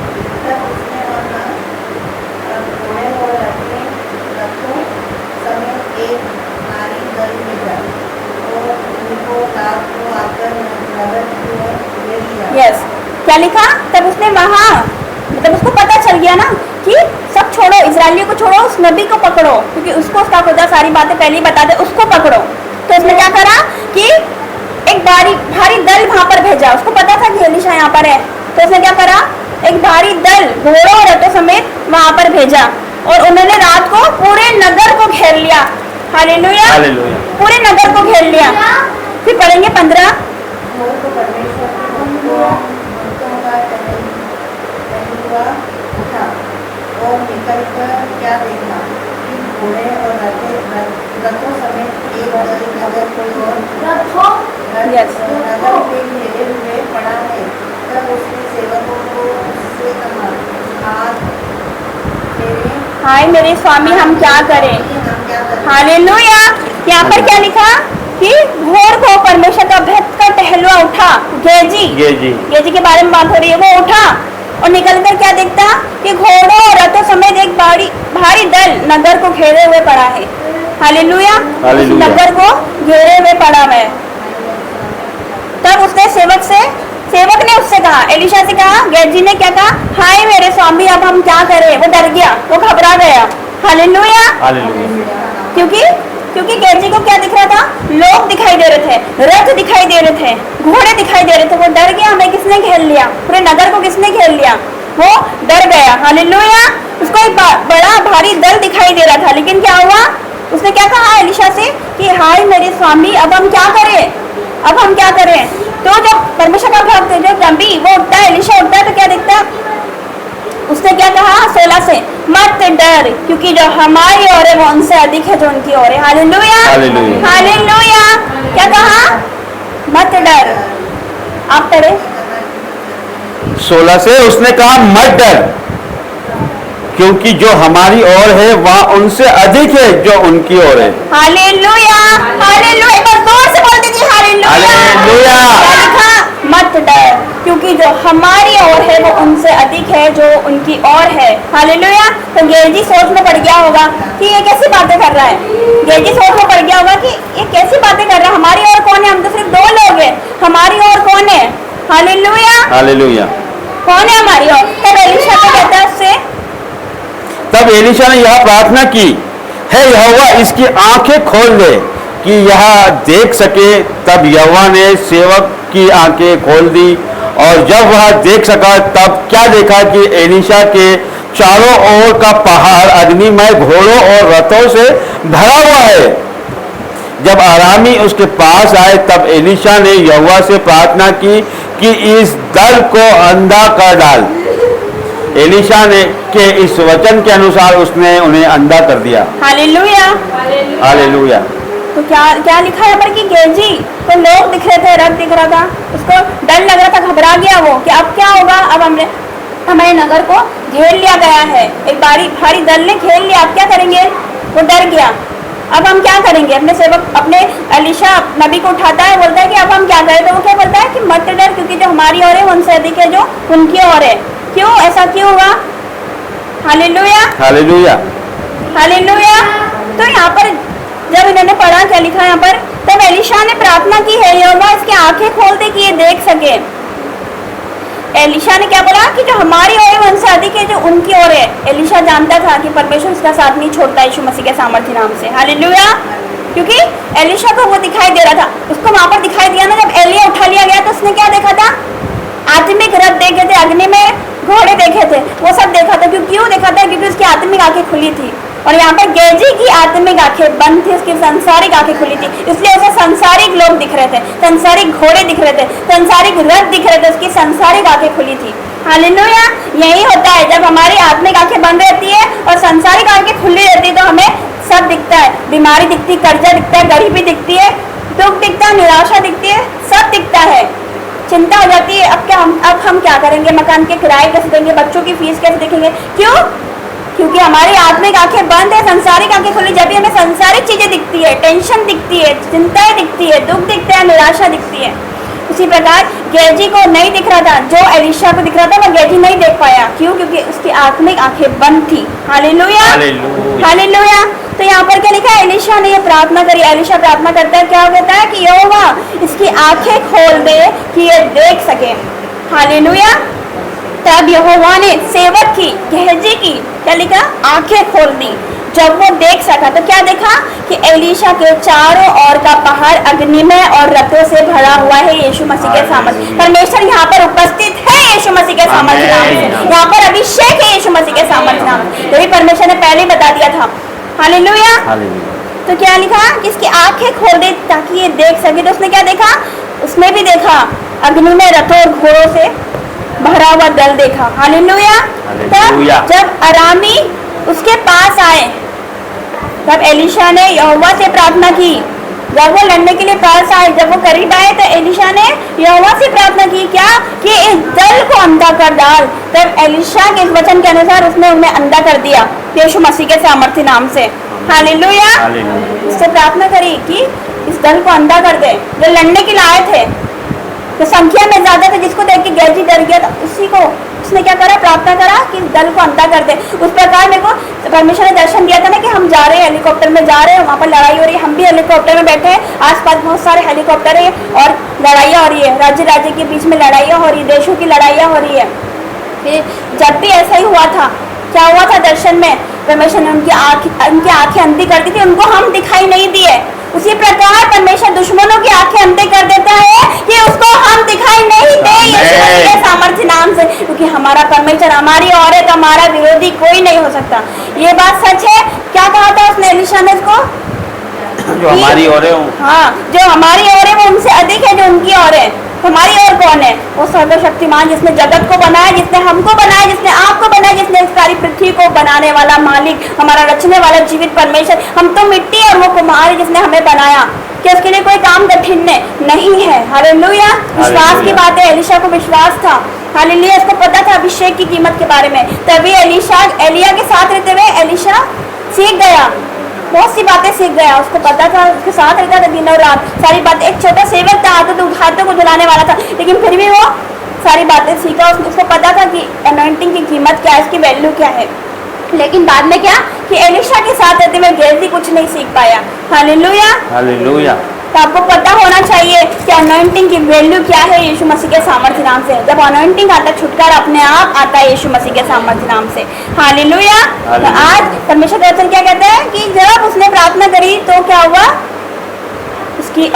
यस। क्या लिखा, तब उसने वहां, मतलब उसको पता चल गया ना कि सब छोड़ो, इजराइलियों को छोड़ो, उस नबी को पकड़ो, क्योंकि उसको उसका खुदा सारी बातें पहले ही बता दे, उसको पकड़ो। तो उसने क्या करा कि एक भारी दल वहां पर भेजा, उसको पता था कि एलीशा यहाँ पर है, तो उसने क्या करा, एक भारी दल घोड़ों और रथों समेत वहां पर भेजा, और उन्होंने रात को पूरे नगर को घेर लिया। हालेलुया। हालेलुया। पूरे नगर को घेर लिया। फिर पढ़ेंगे 15। और निकलकर क्या देखा कि घोड़े और रथों समेत एक नगर कोई और नगर पे घेरे हुए पड़ा है। तब उसने सेवकों को उससे कहा, हाथ फेरे, हाय मेरे स्वामी, हम क्या करें। हम क्या करें। हालेलुया। यहाँ पर क्या लिखा कि घोर को परमेश्वर का भक्त का टहलुआ उठा, गेजी के बारे में बात हो रही है, वो उठा और निकलकर क्या देखता कि घोड़ों और रथों समेत एक भारी दल नगर को घेरे हुए पड़ा है। हालेलुया। नगर को घेरे हुए पड़ा है। तब उसने सेवक ने उससे कहा, एलीशा से कहा, गेजी ने क्या कहा, हाय मेरे स्वामी, अब हम क्या करें। वो डर गया, वो घबरा गया। हालेलुया। हालेलुया। क्योंकि क्योंकि गेजी को क्या दिख रहा था? लोग दिखाई दे रहे थे, रथ दिखाई दे रहे थे, घोड़े दिखाई दे रहे थे। वो डर गया, हमें किसने घेर लिया? पूरे नगर को किसने घेर लिया? वो डर गया। हालेलुया। उसको एक बड़ा भारी दल दिखाई दे रहा था, लेकिन क्या हुआ? उसने क्या कहा एलिशा से कि हाय मेरे स्वामी, अब हम क्या करें? अब हम क्या करें? तो जब परमेश्वर का भक्त जो नबी वो उठता है, एलिशा उठता है, तो क्या दिखता है? उसने क्या कहा 16 से, मत डर, क्योंकि जो हमारी ओर है वो उनसे अधिक है जो उनकी ओर है। Hallelujah, hallelujah. हालेलुया। क्या कहा? मत डर। आप पढ़े 16 से उसने कहा मत डर, क्योंकि जो हमारी ओर है वह उनसे अधिक है जो उनकी ओर है। Hallelujah, hallelujah. एक बार जोर से बोल दीजिए हालेलुया। हालेलुया। क्या लिखा? मत डर, क्योंकि जो हमारी ओर है वो उनसे अधिक है जो उनकी ओर है। हालेलुया। तो गेजी सोच में पड़ गया होगा कि ये कैसी बातें कर रहा है। गेजी सोच में पड़ गया होगा कि ये कैसी बातें कर रहा है, हमारी ओर कौन है? हम तो सिर्फ 2 लोग हैं, हमारी ओर कौन है? हालेलुया। हालेलुया। कौन है हमारी ओर? तब एलिशा को कहता है उससे, तब एलिशा ने यह प्रार्थना की, हे यहोवा इसकी आंखें खोल दे कि यह देख सके। तब यहोवा ने सेवक की आंखें खोल दी, और जब वह देख सका तब क्या देखा कि एलिशा के चारों ओर का पहाड़ अग्निमय घोड़ों और रथों से भरा हुआ है। जब आरामी उसके पास आए तब एलिशा ने यहोवा से प्रार्थना की कि इस दल को अंधा कर डाल। एलिशा ने के इस वचन के अनुसार उसने उन्हें अंधा कर दिया। हालेलुया। हालेलुया। तो क्या क्या लिखा है पर कि गेजी को लोग दिख रहे थे, रथ दिख रहा था, उसको डर लग रहा था, घबरा गया वो कि अब क्या होगा? अब हमारे नगर को घेर लिया गया है, एक भारी दल ने घेर लिया, अब क्या करेंगे? वो डर गया। अब हम क्या करेंगे? अपने सेवक अपने एलिशा नबी को उठाता है, बोलता है कि अब हम क्या करें? तो वो क्या बोलता है कि मत डर, क्योंकि जो हमारी ओर है वो उनसे अधिक है जो उनकी ओर है। क्यों? ऐसा क्यों हुआ? Hallelujah, hallelujah. हालेलुया। तो यहाँ पर जब इन्होंने पढ़ा क्या लिखा यहाँ पर, तब एलिशा ने प्रार्थना की है यहोवा इसकी आंखें खोल दे कि ये देख सके। एलिशा ने क्या बोला कि जो हमारी ओर है वो उनसे अधिक है जो उनकी ओर है। एलिशा जानता था कि परमेश्वर उसका साथ नहीं छोड़ता यीशु मसीह के सामर्थ्य नाम से। हालेलुया। क्योंकि एलिशा को वो दिखाई दे रहा था, उसको वहां पर दिखाई दिया ना, जब एलिया उठा लिया गया तो उसने क्या देखा था? आत्मिक रथ देखे थे, अग्नि में घोड़े देखे थे, वो सब देखा था। क्यों देखा था? क्योंकि उसकी आत्मिक आंखें खुली थी। और यहाँ पर गेजी की आत्मिक आंखें बंद थी, उसकी सांसारिक आंखें खुली थी, इसलिए उसे सांसारिक लोग दिख रहे थे, सांसारिक घोड़े दिख रहे थे, सांसारिक रथ दिख रहे थे, उसकी सांसारिक आंखें खुली थी। हालेलुया। यही होता है जब हमारी आत्मिक आंखें बंद रहती है और सांसारिक आंखें खुली रहती है तो हमें सब दिखता है। बीमारी दिखती, कर्जा दिखता है, गरीबी दिखती है, दुख दिखता है, निराशा दिखती है, सब दिखता है। चिंता हो जाती है, अब हम क्या करेंगे? मकान के किराए कैसे देंगे? बच्चों की फीस कैसे देखेंगे? क्यों? क्योंकि हमारी आत्मिक आंखें बंद है, संसारिक आंखें खुली। जब भी हमें संसारिक चीजें दिखती है, टेंशन दिखती है, चिंताएं दिखती है, दुख दिखता है, निराशा दिखती है। उसी प्रकार गेजी को नहीं दिख रहा था, जो एलिशा को दिख रहा था वो गेजी नहीं देख पाया। क्यों? क्योंकि उसकी आत्मिक आंखें बंद थी। Hallelujah, hallelujah. तो यहाँ पर क्या लिखा है? एलिशा ने ये प्रार्थना करी। एलिशा प्रार्थना करता है, क्या कहता है कि यहोवा इसकी आंखें खोल दे कि ये देख सके। हालेलुया। तब यहोवा ने सेवक की गेहजी की क्या लिखा? आंखें खोल दी। जब वो देख सका तो क्या देखा कि एलिशा के चारों ओर का पहाड़ अग्निमय और रथों से भरा हुआ है यीशु मसीह के सामर्थ्य। परमेश्वर यहाँ पर उपस्थित है यीशु मसीह के सामर्थ्य नाम से। यहाँ पर अभिषेक है यीशु मसीह के सामर्थ्य नाम से। यही परमेश्वर ने पहले बता दिया था। हालेलुया। तो क्या लिखा कि इसकी आंखें खोल दे ताकि ये देख सके। तो उसने क्या देखा? उसने भी देखा अग्निमय रथों और घोड़ों से भरा हुआ दल देखा। हालेलुया। तब जब अरामी उसके पास आए तब एलिशा ने यहोवा से प्रार्थना की। जब वो लड़ने के लिए पास आए, जब वो करीब आए तो एलिशा ने यहोवा से प्रार्थना की क्या? कि इस दल को अंधा कर डाल। तब एलिशा के इस वचन के अनुसार उसने उन्हें अंधा कर दिया यीशु मसीह के सामर्थ्य नाम से। हालेलुया। उससे प्रार्थना करी कि इस दल को अंधा कर दे। जो लड़ने के लिए आए थे तो संख्या में ज्यादा थे, जिसको देख के गेजी डर गया था, उसी को उसने क्या करा? प्रार्थना करा कि इस दल को अंधा कर दे। उस प्रकार मेरे को परमेश्वर ने दर्शन दिया था ना कि हम जा रहे हैं, हेलीकॉप्टर में जा रहे हैं, वहाँ पर लड़ाई हो रही है, हम भी हेलीकॉप्टर में बैठे हैं, आसपास बहुत सारे हेलीकॉप्टर है और लड़ाइयाँ हो रही है, राज्य के बीच में लड़ाइयाँ हो रही है, देशों की लड़ाइयाँ हो रही है। जब भी ऐसा ही हुआ था क्या हुआ था दर्शन में? परमेश्वर ने उनकी आंखें अंधी कर दी थी, उनको हम दिखाई नहीं दिए। उसी प्रकार परमेश्वर दुश्मनों की आंखें अंधे कर देता है कि उसको हम दिखाई नहीं दे यीशु मसीह के सामर्थ्य नाम से, क्योंकि हमारा परमेश्वर हमारी और है तो हमारा विरोधी कोई नहीं हो सकता। ये बात सच है। क्या कहा था उसने एलीशा ने उसको? जो हमारी और है हाँ, जो हमारी और है वो उनसे अधिक है जो उनकी और है। हमारी और कौन है? वो सर्वशक्तिमान जिसने जगत को बनाया, जिसने हमको बनाया, जिसने आपको बनाया, जिसने इस सारी पृथ्वी को बनाने वाला मालिक, हमारा रचने वाला जीवित परमेश्वर। हम तो मिट्टी और वो कुम्हार जिसने हमें बनाया। क्या उसके लिए कोई काम कठिन नहीं है? हालेलुया। विश्वास की बात है, एलीशा को विश्वास था। हालेलुया। उसको पता था अभिषेक की कीमत के बारे में, तभी एलिया के साथ रहते हुए एलीशा सीख गया, बहुत सी बातें सीख गया। उसको पता था, उसके साथ रहता था दिन और रात, सारी बातें। एक छोटा सेवक था, हाथों को धुलाने वाला था, लेकिन फिर भी वो सारी बातें सीखा। उसको पता था कि अनॉइंटिंग की कीमत क्या है, इसकी वैल्यू क्या है। लेकिन बाद में क्या कि एलीशा के साथ रहते हुए गेहजी कुछ नहीं सीख पाया। Hallelujah, hallelujah. तो आपको पता होना चाहिए कि अनॉइंटिंग की वैल्यू क्या है यीशु मसीह के सामर्थ्य नाम से। जब अनॉइंटिंग आता है, छुटकारा अपने आप आता है यीशु मसीह के सामर्थ्य नाम से। हालेलुया। तो आज परमेश्वर का वचन क्या कहता है कि जब उसने प्रार्थना करी तो क्या हुआ?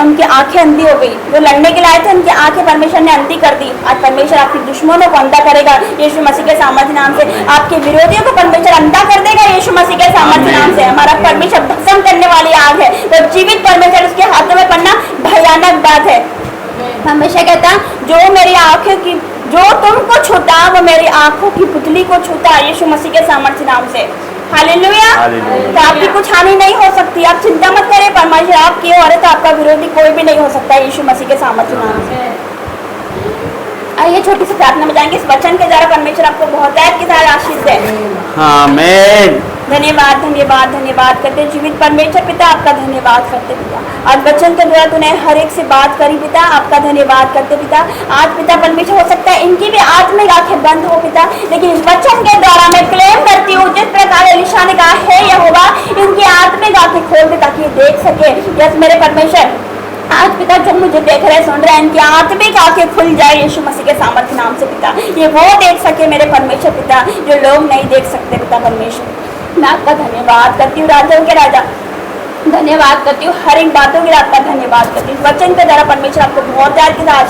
उनकी आंखें अंधी हो गई। जो लड़ने के लिए आए थे उनकी आंखें परमेश्वर ने अंधी कर दी। आज परमेश्वर आपके दुश्मनों को अंधा करेगा यीशु मसीह के सामर्थ्य नाम से। आपके विरोधियों को परमेश्वर अंधा कर देगा यीशु मसीह के सामर्थ्य नाम से। हमारा परमेश्वर भस्म करने वाली आग है, तो जीवित परमेश्वर उसके हाथों में पड़ना भयानक बात है। हमेशा कहता जो मेरी आंखों की, जो तुमको छूता वो मेरी आंखों की पुतली को छूता यीशु मसीह के सामर्थ्य नाम से। हालेलुया। तो आपकी कुछ हानि नहीं हो सकती, आप चिंता मत करें। परमेश्वर आपकी और है तो आपका विरोधी कोई भी नहीं हो सकता यीशु मसीह के सामर्थ्य नाम से। आइए छोटी सी प्रार्थना में जाएंगे। इस वचन के द्वारा परमेश्वर आपको बहुत के साथ आशीष दे। आमीन। धन्यवाद धन्यवाद धन्यवाद करते जीवित परमेश्वर पिता, आपका धन्यवाद करते पिता। आज वचन के द्वारा तूने हर एक से बात करी पिता, आपका धन्यवाद करते पिता। आज पिता परमेश्वर हो सकता है इनकी भी आत्मिक आंखें बंद हो पिता, लेकिन इस वचन के द्वारा मैं क्लेम करती हूँ जिस प्रकार एलीशा ने कहा है यहोवा इनकी आत्मिक आंखें खोल दे ताकि ये देख सके। यस मेरे परमेश्वर, आज पिता जो मुझे देख रहे सुन रहे हैं इनकी आत्मिक आंखें खुल जाए यीशु मसीह के सामर्थ्य नाम से पिता। ये वो देख सके मेरे परमेश्वर पिता जो लोग नहीं देख सकते पिता परमेश्वर। मैं आपका धन्यवाद करती हूँ राजाओं के राजा, धन्यवाद करती हूँ हर एक बातों के लिए आपका धन्यवाद करती हूँ। वचन के द्वारा परमेश्वर आपको बहुत के साथ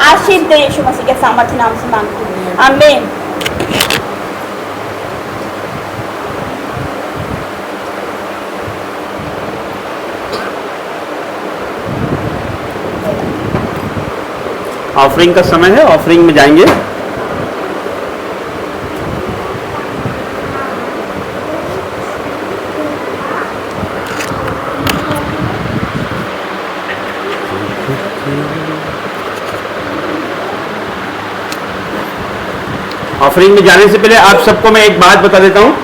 आशीष दे यीशु मसीह के सामर्थ्य नाम से मांगती हूँ, आमीन। ऑफरिंग का समय है, ऑफरिंग में जाएंगे। ऑफरिंग में जाने से पहले आप सबको मैं एक बात बता देता हूँ,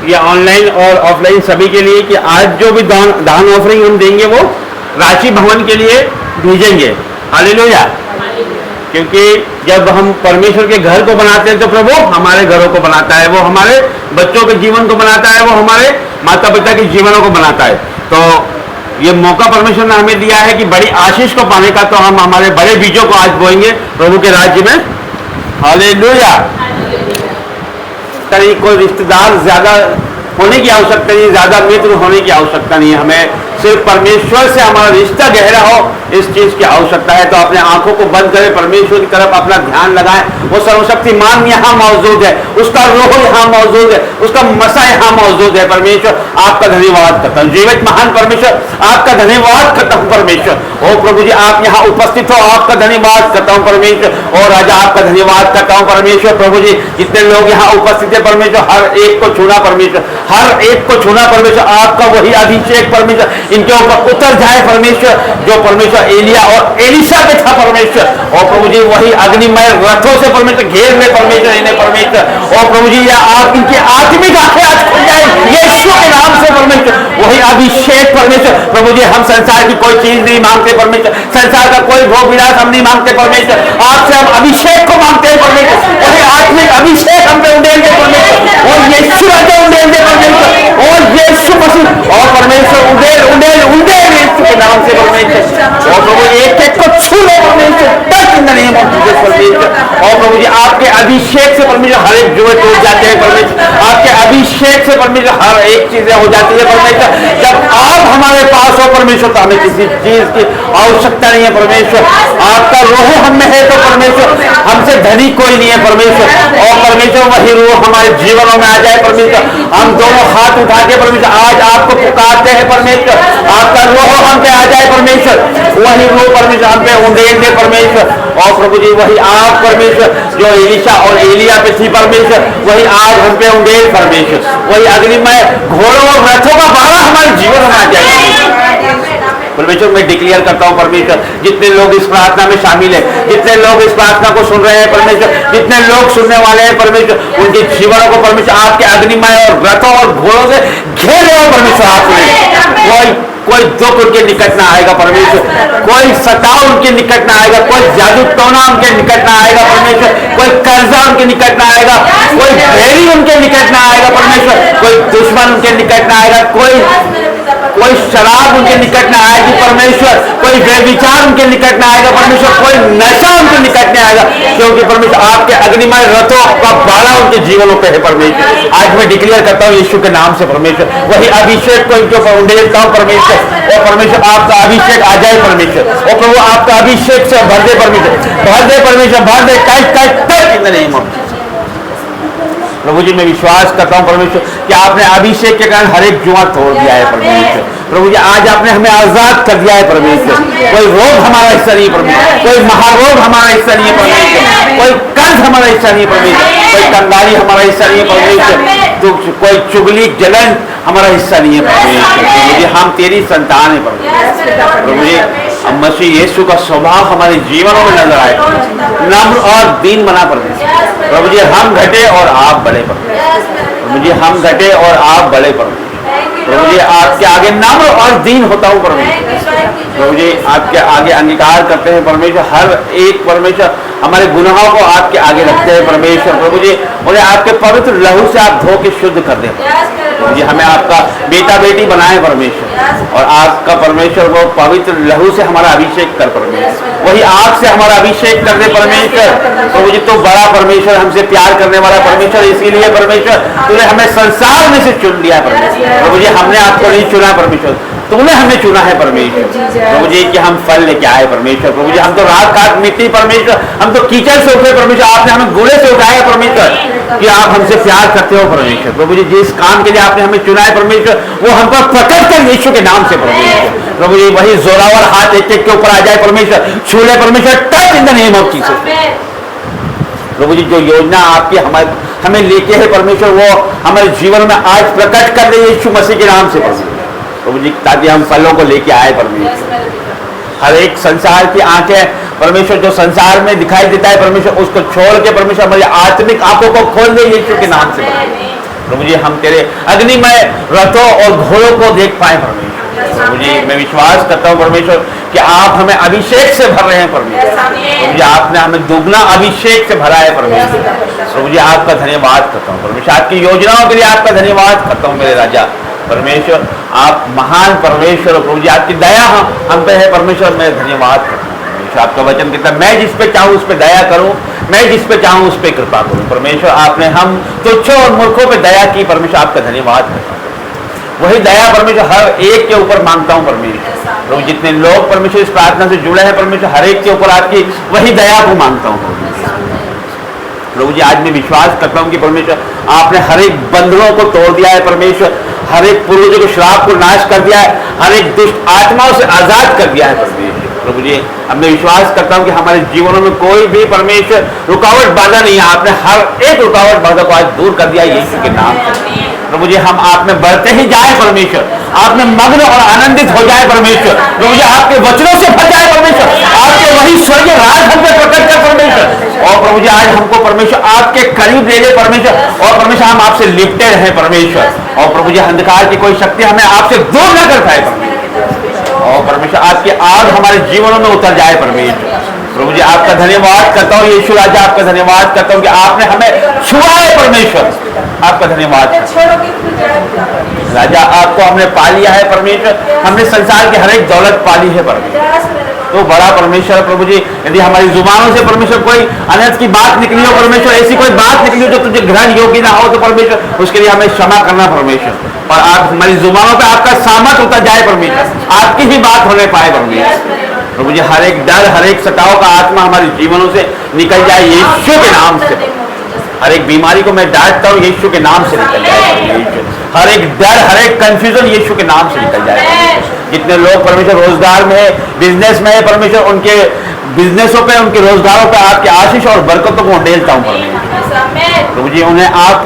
ये ऑनलाइन और ऑफलाइन सभी के लिए, कि आज जो भी दान ऑफरिंग हम देंगे वो रांची भवन के लिए भेजेंगे। हालेलुया। क्योंकि जब हम परमेश्वर के घर को बनाते हैं तो प्रभु हमारे घरों को बनाता है, वो हमारे बच्चों के जीवन को बनाता है, वो हमारे माता पिता के जीवनों को बनाता है। तो ये मौका परमेश्वर ने हमें दिया है कि बड़ी आशीष को पाने का, तो हम हमारे बड़े बीजों को आज बोएंगे प्रभु के राज्य में। हालेलुया। कोई रिश्तेदार ज्यादा होने की आवश्यकता नहीं, ज्यादा मित्र होने की आवश्यकता नहीं है, हमें सिर्फ परमेश्वर से हमारा रिश्ता गहरा हो इस चीज की आवश्यकता है। तो अपने आंखों को बंद करें, परमेश्वर की तरफ अपना ध्यान लगाएं। वो सर्वशक्तिमान यहाँ मौजूद है, उसका रोह यहाँ मौजूद है, उसका मसा यहाँ मौजूद है। परमेश्वर आपका धन्यवाद करता हूँ, जीवित महान परमेश्वर आपका धन्यवाद करता हूँ परमेश्वर। ओ प्रभु जी आप यहाँ उपस्थित हो, आपका धन्यवाद करता हूँ परमेश्वर। और राजा आपका धन्यवाद करता हूँ परमेश्वर। प्रभु जी जितने लोग यहाँ उपस्थित है परमेश्वर, हर एक को छूना परमेश्वर, हर एक को छूना परमेश्वर। आपका वही अभिषेक परमेश्वर इनके ऊपर उतर जाए परमेश्वर, जो परमेश्वर एलिया और एलीशा पे था परमेश्वर। और प्रभु जी वही अग्निमय रथों से परमेश्वर घेर ले परमेश्वर इन्हें परमेश्वर। और प्रभु जी या आप इनकी आत्मिक आंखें आज खुल जाए यीशु के नाम से परमेश्वर। वही अभिषेक परमेश्वर। प्रभु जी हम संसार की कोई चीज नहीं मांगते परमेश्वर, संसार का कोई भोग विलास हम नहीं मांगते परमेश्वर, आपसे हम अभिषेक को मांगते हैं परमेश्वर। वही आत्मिक अभिषेक हम पे उंडेल दे परमेश्वर, और यीशु राजा उंडेल दे परमेश्वर, और यीशु मसीह और परमेश्वर उंडेल उंडेल उंडेल यीशु के नाम से परमेश्वर। और प्रभु एक एक को छू ले परमेश्वर, touch in the name of Jesus परमेश्वर। और प्रभु जी आपके अभिषेक से परमेश्वर हर एक जुए टूट जाते हैं परमेश्वर, आपके अभिषेक से परमेश्वर हर एक चीजें हो जाती है परमेश्वर। जब आप हमारे पास हो परमेश्वर तो हमें किसी चीज की आवश्यकता नहीं है परमेश्वर। आपका रोह हम में है तो परमेश्वर हमसे धनी कोई नहीं है परमेश्वर। और परमेश्वर वही रोह हमारे जीवनों में आ जाए परमेश्वर। हम दोनों हाथ उठा के परमेश्वर आज आपको पुकारते हैं परमेश्वर। आपका रोह हम पे आ जाए परमेश्वर। वही रोह परमेश्वर हम पे उंडेल दे परमेश्वर। और प्रभु जी वही आप परमेश्वर जो एलिशा और एलिया पे थी परमेश्वर, वही आज हम पे उंडेल परमेश्वर। वही अग्निमय घोड़ों और रथों का बाड़ा हमारे जीवन में आ जाए परमेश्वर। मैं डिक्लेयर करता हूं परमेश्वर, जितने लोग इस प्रार्थना में शामिल हैं, जितने लोग इस प्रार्थना को सुन रहे हैं परमेश्वर, जितने लोग सुनने वाले हैं परमेश्वर, उनके जीवनों को परमेश्वर आपके अग्निमय और रथों और घोड़ों से घेरे हो परमेश्वर। आपने कोई दुख उनके निकट ना आएगा परमेश्वर, कोई सताव उनके निकट ना आएगा, कोई जादू टोना उनके निकट ना आएगा परमेश्वर, कोई कर्जा उनके निकट ना आएगा, कोई भेड़ी उनके निकट ना आएगा परमेश्वर, कोई दुश्मन उनके निकट ना आएगा, कोई शराब उनके निकट ना आएगी परमेश्वर, कोई व्यभिचार उनके निकट ना आएगा परमेश्वर, कोई नशा उनके निकट नहीं आएगा, क्योंकि परमेश्वर आपके अग्निमय रथों का बाड़ा उनके जीवनों पे है परमेश्वर। आज मैं डिक्लेयर करता हूँ यीशु के नाम से परमेश्वर, वही अभिषेक को इनके ऊपर उंडेलता हूँ परमेश्वर। और परमेश्वर आपका अभिषेक आ जाए परमेश्वर। और प्रभु आपका अभिषेक से भर दे परमेश्वर, भर दे परमेश्वर, भर दे tight in the name of प्रभु जी। मैं विश्वास करता हूं परमेश्वर कि आपने अभिषेक के कारण हर एक जुआ तोड़ दिया है परमेश्वर। प्रभु जी आज आपने हमें आजाद कर दिया है परमेश्वर। कोई रोग हमारा हिस्सा नहीं परमेश्वर, कोई महारोग हमारा हिस्सा नहीं है परमेश्वर, कोई कर्ज हमारा हिस्सा नहीं है परमेश्वर, कोई कंगाली हमारा हिस्सा नहीं है परमेश्वर, तो कोई चुगली जलन हमारा हिस्सा नहीं है परमेश्वर। प्रभु जी हम तेरी संतान है परमेश्वर। प्रभु जी मसीह यीशु का स्वभाव हमारे जीवनों में नजर आए, नम्र और दीन बना परमेश्वर। प्रभु जी हम घटे और आप बड़े परमेश्वर। प्रभु जी हम घटे और आप बड़े परमेश्वर। प्रभु जी आपके आगे नम्र और दीन होता हूँ परमेश्वर। प्रभु जी आपके आगे अंगीकार करते हैं परमेश्वर, हर एक परमेश्वर हमारे गुनाहों को आपके आगे रखते हैं परमेश्वर। प्रभु जी उन्हें आपके पवित्र लहू से आप धो के शुद्ध कर दें प्रभु जी। हमें आपका बेटा बेटी बनाए परमेश्वर, और आपका परमेश्वर वो पवित्र लहू से हमारा अभिषेक कर परमेश्वर, वही आग से हमारा अभिषेक कर दे परमेश्वर। प्रभु जी तो बड़ा परमेश्वर, हमसे प्यार करने वाला परमेश्वर, इसीलिए परमेश्वर तूने हमें संसार में से चुन लिया परमेश्वर। प्रभु जी हमने आपको नहीं चुना परमेश्वर, तूने हमें चुना है परमेश्वर। प्रभु जी कि हम फल लेके आए परमेश्वर। प्रभु जी हम तो रात काट मिट्टी परमेश्वर, हम तो कीचड़ से उठे परमेश्वर, आपने हमें गुड़े से उठाया परमेश्वर कि आप हमसे प्यार करते हो परमेश्वर। प्रभु जी जिस काम के लिए आपने हमें चुना है परमेश्वर, वो हम पर प्रकट कर यीशु के नाम से परमेश्वर। प्रभु जी वही जोरावर हाथ एक एक के ऊपर आ जाए परमेश्वर, छूले परमेश्वर, touch in the name of Jesus. प्रभु जी जो योजना आपकी हमें लेके है परमेश्वर, वो हमारे जीवन में आज प्रकट कर दे यीशु मसीह के नाम से परमेश्वर। प्रभु जी ताकि हम फलों को लेके आए परमेश्वर। हर एक संसार की आंखें परमेश्वर जो संसार में दिखाई देता है परमेश्वर, उसको छोड़ के परमेश्वर हमारी आत्मिक आंखों को खोल दे यीशु के नाम से प्रभु जी। हम तेरे अग्निमय रथों और घोड़ों को देख पाए परमेश्वर। प्रभु जी मैं विश्वास करता हूँ परमेश्वर कि आप हमें अभिषेक से भर रहे हैं परमेश्वर। प्रभु जी आपने हमें दुगना अभिषेक से भरा है परमेश्वर। प्रभु जी आपका धन्यवाद करता हूँ परमेश्वर, आपकी योजनाओं के लिए आपका धन्यवाद करता हूँ मेरे राजा परमेश्वर। आप महान परमेश्वर, प्रभु जी आपकी दया हम पे है परमेश्वर। मैं धन्यवाद करता हूँ परमेश्वर। आपका वचन कहता है मैं जिस पे चाहूँ उस पे दया करूँ, मैं जिस पे चाहूँ उस पे कृपा करूँ परमेश्वर। आपने हम तुच्छों और मूर्खों पे दया की परमेश्वर, आपका धन्यवाद करता हूँ। वही दया परमेश्वर हर एक के ऊपर मांगता हूँ परमेश्वर। प्रभु जितने लोग परमेश्वर इस प्रार्थना से जुड़े हैं परमेश्वर, हर एक के ऊपर आपकी वही दया को मांगता हूँ प्रभु जी। आज मैं विश्वास करता हूँ कि परमेश्वर आपने हर एक बंधनों को तोड़ दिया है परमेश्वर, हर एक पूर्वजों के श्राप को नाश कर दिया है, हर एक दुष्ट आत्माओं से आजाद कर दिया है परमेश्वर। प्रभु जी अब मैं विश्वास करता हूँ कि हमारे जीवनों में कोई भी परमेश्वर रुकावट बाधा नहीं है। आपने हर एक रुकावट बाधा को आज दूर कर दिया यीशु के नाम से प्रभु जी। हम आप में बढ़ते ही जाए परमेश्वर, आप में मग्न और आनंदित हो जाए परमेश्वर। प्रभु जी आपके वचनों से भर जाए परमेश्वर, आपके वही स्वर्गीय राज हम पे प्रकट कर परमेश्वर। और प्रभु जी आज हमको परमेश्वर आपके करीब ले ले परमेश्वर, और परमेश्वर हम आपसे लिपटे रहे परमेश्वर। और प्रभु जी अंधकार की कोई शक्ति हमें आपसे दूर न कर पाए परमेश्वर। और परमेश्वर आपकी आग हमारे जीवनों में उतर जाए परमेश्वर। प्रभु जी आपका धन्यवाद करता हूँ यीशु राजा, आपका धन्यवाद करता हूँ कि आपने हमें छुआ है परमेश्वर। आपका धन्यवाद राजा, आपको हमने पा लिया है परमेश्वर, हमने संसार की हर एक दौलत पा ली है परमेश्वर। तो बड़ा परमेश्वर है प्रभु जी। यदि हमारी जुबानों से परमेश्वर कोई अनर्थ की बात निकली हो परमेश्वर, ऐसी कोई बात निकली हो जो तुझे ग्रहण योग्य ना हो, तो परमेश्वर उसके लिए हमें क्षमा करना परमेश्वर। और आप हमारी जुबानों पे आपका सामर्थ होता जाए परमेश्वर, आपकी ही बात होने पाए परमेश्वर। प्रभु जी हर एक डर, हर एक सताव का आत्मा हमारे जीवनों से निकल जाए यीशु के नाम से। हर एक बीमारी को मैं डांटता हूँ यीशु के नाम से निकल जाए। हर एक डर, हर एक कंफ्यूजन यीशु के नाम से निकल जाए। जितने लोग परमेश्वर रोजगार में है, बिजनेस में है परमेश्वर, उनके बिजनेसों पे, उनके रोजगारों पे आपके आशीष और बरकतों को ढेलता हूँ परमेश्वर। प्रभु जी उन्हें आप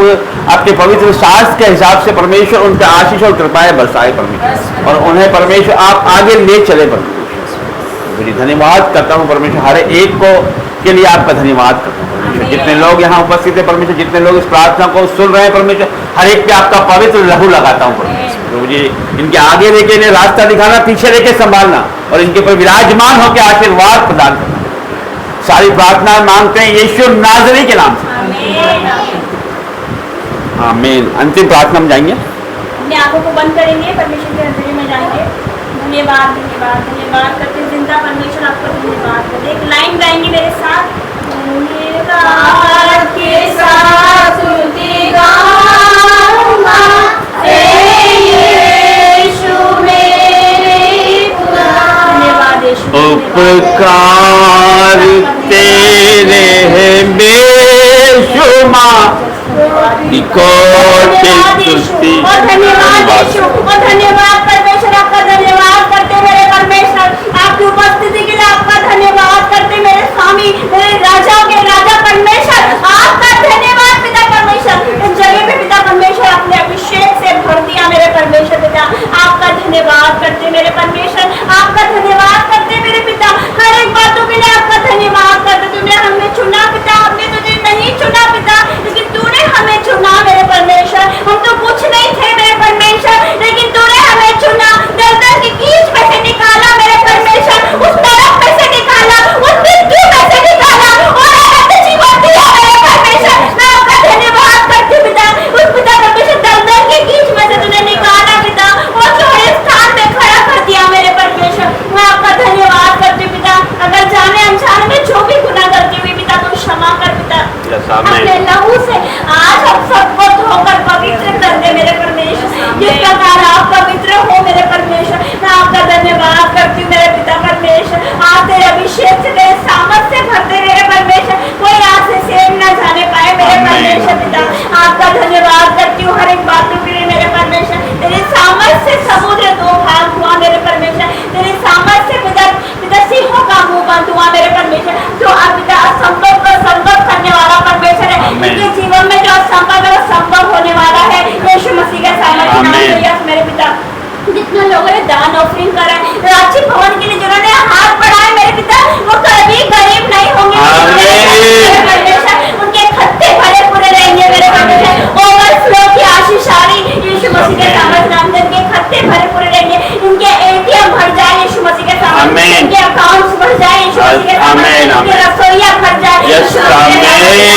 आपके पवित्र शास्त्र के हिसाब से परमेश्वर उनके आशीष और कृपाएं बरसाए परमेश्वर, और उन्हें परमेश्वर आप आगे ले चले परमेश्वर। प्रभु जी धन्यवाद करता हूँ परमेश्वर, हर एक को के लिए आपका धन्यवाद करता हूँ परमेश्वर। जितने लोग यहाँ उपस्थित है परमेश्वर, जितने लोग इस प्रार्थना को सुन रहे हैं परमेश्वर, हर एक पे आपका पवित्र लहू लगाता हूँ परमेश्वर। प्रभु जी इनके आगे लेके, इन्हें रास्ता दिखाना, पीछे लेके संभालना, और इनके ऊपर विराजमान होकर आशीर्वाद प्रदान करना। सारी प्रार्थना मांगते हैं यीशु नाज़री के नाम से, आमीन। अंतिम प्रार्थना में जाएंगे, अपनी आंखों को बंद करेंगे, परमेश्वर के नजदीक में जाएंगे। धन्यवाद धन्यवाद धन्यवाद करते जिंदा परमेश्वर आपका धन्यवाद करते। एक लाइन गाएंगे मेरे साथ, धन्यवाद के साथ स्तुति गाऊंगा, यीशु मेरे खुदा। धन्यवाद यीशु। उपकार तेरे हैं बेशुमार, धन्यवाद यीशु, और धन्यवाद परमेश्वर, आपका धन्यवाद करते मेरे परमेश्वर, आपकी उपस्थिति के लिए आपका धन्यवाद करते मेरे स्वामी, मेरे राजा के राजा परमेश्वर, आपका धन्यवाद पिता परमेश्वर। इस जगह पे पिता परमेश्वर आपने अभिषेक से भर दिया मेरे परमेश्वर पिता, आपका धन्यवाद करते मेरे परमेश्वर, आपका धन्यवाद करते मेरे पिता। हर एक बातों के लिए आपका धन्यवाद करते। तूने हमें चुना पिता, हमने तुझे नहीं चुना पिता, लेकिन तूने हमें चुना मेरे परमेश्वर। हम तो कुछ नहीं थे मेरे परमेश्वर, लेकिन तूने हमें चुना, दलदल की कीच में से निकाला मेरे परमेश्वर, उस नरक में से निकाला, उस मृत्यु में से निकाला, और अनंत जीवन दिया मेरे परमेश्वर। मैं आपका धन्यवाद करती पिता, उस पिता परमेश्वर दलदल की कीच में से तूने निकाला पिता, और चौड़े स्थान में खड़ा कर दिया मेरे परमेश्वर। मैं आपका धन्यवाद करती पिता। अगर जाने अनजाने में जो भी गुनाह करती हुई पिता तू क्षमा कर पिता, अपने लहू से आज हम सबको धोकर पवित्र कर दे मेरे परमेश्वर, जिस प्रकार आप पवित्र हो मेरे परमेश्वर। मैं आपका धन्यवाद करती हूँ मेरे पिता परमेश्वर, आप तेरे अभिषेक से, तेरे सामर्थ से भरते मेरे परमेश्वर, कोई आज से सेम न जाने पाए मेरे परमेश्वर पिता। आपका धन्यवाद करती हूँ हर एक बातों के लिए मेरे परमेश्वर। तेरे सामर्थ से समुद्र दो भाग हुआ मेरे परमेश्वर, तेरे सामर्थ से पिता सिंहों का मुंह बंद हुआ मेरे परमेश्वर। जो आप पिता असंभव को संभव करने वाला परमेश्वर है, उनके जीवन में जो असंभव है वो संभव होने वाला है यीशु मसीह के सामर्थ्य नाम से। यस मेरे पिता, जितने लोगों ने दान ऑफरिंग करा है राज्य भवन के लिए, जिन्होंने हाथ बढ़ाए मेरे पिता, वो कभी गरीब नहीं होंगे मेरे परमेश्वर। उनके खत्ते भरे पूरे रहेंगे मेरे परमेश्वर। ओवरफ्लो की आशीष आ रही यीशु मसीह के सामर्थ्य नाम से, इनके खत्ते भरे पूरे रहेंगे, इनके एटीएम भर जाए यीशु मसीह के सामर्थ्य, इनके अकाउंट्स भर जाए यीशु मसीह के सामर्थ्य, इनके रसोइया भर जाए यीशु मसीह के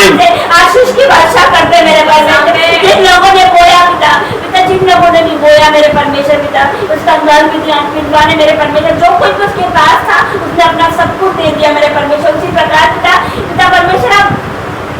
सामर्थ्य। आशीष की वर्षा करते मेरे परमेश्वर। जिन लोगों ने बोया पिता, जिन लोगों ने भी बोया मेरे परमेश्वर पिता, उसका घर विधवा ने मेरे परमेश्वर जो कुछ उसके पास था उसने अपना सब कुछ दे दिया मेरे परमेश्वर। उसी प्रकार पिता परमेश्वर आप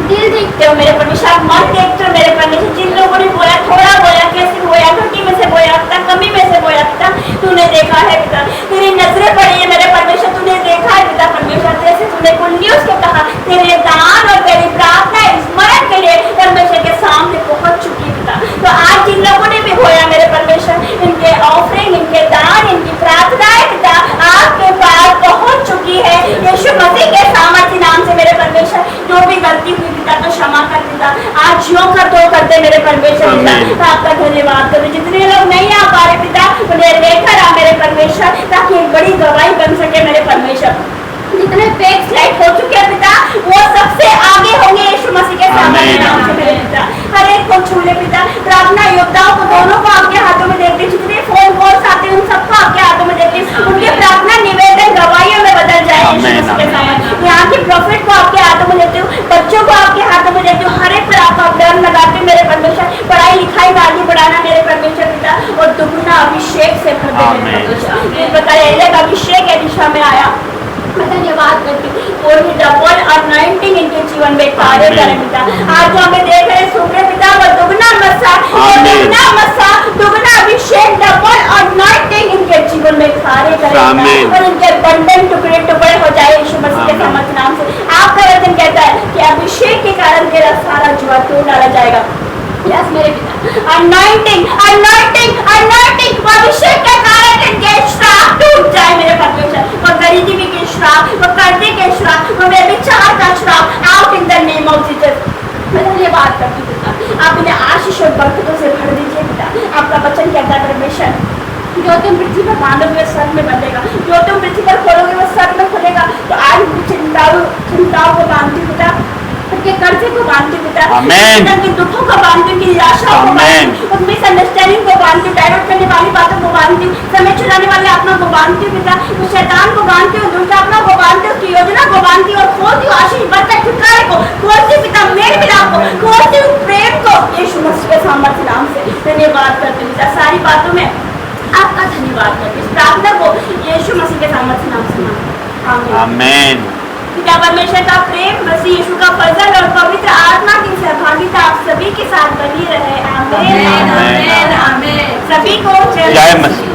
दिल देखते हो मेरे परमेश्वर, आप मन देखते हो मेरे परमेश्वर। जिन लोगों ने बोया, थोड़ा बोया, कैसे बोया, घटी में से बोया पिता, कमी में से बोया पिता, तूने देखा है पिता, तेरी नजरें पड़ी है मेरे परमेश्वर, तूने देखा है पिता परमेश्वर। जैसे तूने कुल न्यूज़ को कहा, तेरे दान और तेरी प्रार्थना स्मरण के लिए परमेश्वर के सामने पहुंच चुकी पिता। तो आज जिन लोगों ने भी बोया मेरे परमेश्वर, इनके ऑफरिंग, इनके दान, इनकी प्रार्थनाएं पिता आपके पास पहुंच चुकी है यीशु मसीह के सामर्थ्य नाम से मेरे परमेश्वर। जो भी गलती हुई पिता तो क्षमा कर पिता, आज यूं कर दो कर दे मेरे परमेश्वर पिता। आपका धन्यवाद करो। जितने लोग नहीं आ पा रहे पिता, उन्हें लेकर आ मेरे परमेश्वर, ताकि एक बड़ी गवाही बन सके मेरे परमेश्वर। जितने फेक स्लाइड हो चुके हैं पिता, वो सबसे आगे होंगे यीशु मसीह के सामने नाम से मेरे पिता। हर एक को छू ले पिता, प्रार्थना योद्धाओं को दोनों को आपके हाथों में देखते, जितने फोन कॉल्स आते हैं उन सबको आपके हाथों में देखते, उनके प्रार्थना निवेदन गवाहियों में बदल जाए यीशु मसीह के सामने। यहाँ के प्रॉफिट को आपके हाथों में देते हो, बच्चों को आपके हाथों में देते हो, हर एक पर आपका डर लगाते मेरे परमेश्वर। पढ़ाई लिखाई में आगे बढ़ाना मेरे परमेश्वर पिता, और दुगुना अभिषेक से भर दे मेरे परमेश्वर। इस प्रकार अभिषेक एलिशा में आया, जीवन में कार्य आमीन। करें पिता। आज जो हमें देख रहे सुबह पिता वो दुगना मसा, आमीन। दुगना अभिषेक, डबल अनॉइंटिंग इनके जीवन में कार्य करें आमीन। पिता। और इनके बंधन टुकड़े टुकड़े हो जाए यीशु मसीह के आमीन। समर्थ नाम से। आपका वचन कहता है कि अभिषेक के कारण तेरा सारा जुआ तोड़ डाला जाएगा। यस मेरे पिता, अनॉइंटिंग अनॉइंटिंग अनॉइंटिंग, अभिषेक के कारण इनके श्राप टूट जाए मेरे परमेश्वर। वो गरीबी के श्राप, वो कर्जे के श्राप, वो व्यभिचार का श्राप, out in the name of Jesus. मैं धन्यवाद करती हूँ पिता, आप इन्हें आशीष और बरकतों से भर दीजिए पिता। आपका वचन कहता है परमेश्वर, जो तुम पृथ्वी पर बांधोगे वो स्वर्ग में बंधेगा, जो तुम पृथ्वी पर खोलोगे वो स्वर्ग में खुलेगा। तो आज चिंताओं को बांधती हूँ पिता, उनके कर्जे को बांधती हूँ पिता, आमीन। उनके दुखों को बांधती हूँ, निराशाओं को आमीन। बांधती हूँ, मिसअंडरस्टैंडिंग को बांधती हूँ, डाइवर्ट करने वाली बातों को बांधती हूँ, समय चुराने वाले आत्मा को बांधती हूँ पिता, शैतान को बांधती हूँ, दुष्ट आत्मा को बांधती हूँ, उसकी योजना को बांधती हूँ और खोलती हूँ आशीष बरकत छुटकारे को, खोलती हूँ पिता मेल मिलाप को, खोलती हूँ प्रेम को यीशु मसीह के सामर्थ्य नाम से। धन्यवाद करती हूँ पिता, सारी बातों में आपका धन्यवाद करती हूँ। इस प्रार्थना को यीशु मसीह के सामर्थ्य नाम से मांगती हूँ। आमीन। आमीन। पिता परमेश्वर का प्रेम, मसीह यीशु का फजल और पवित्र आत्मा की सहभागिता आप सभी के साथ बनी रहे। आमीन। आमीन। सभी को जय मसीह।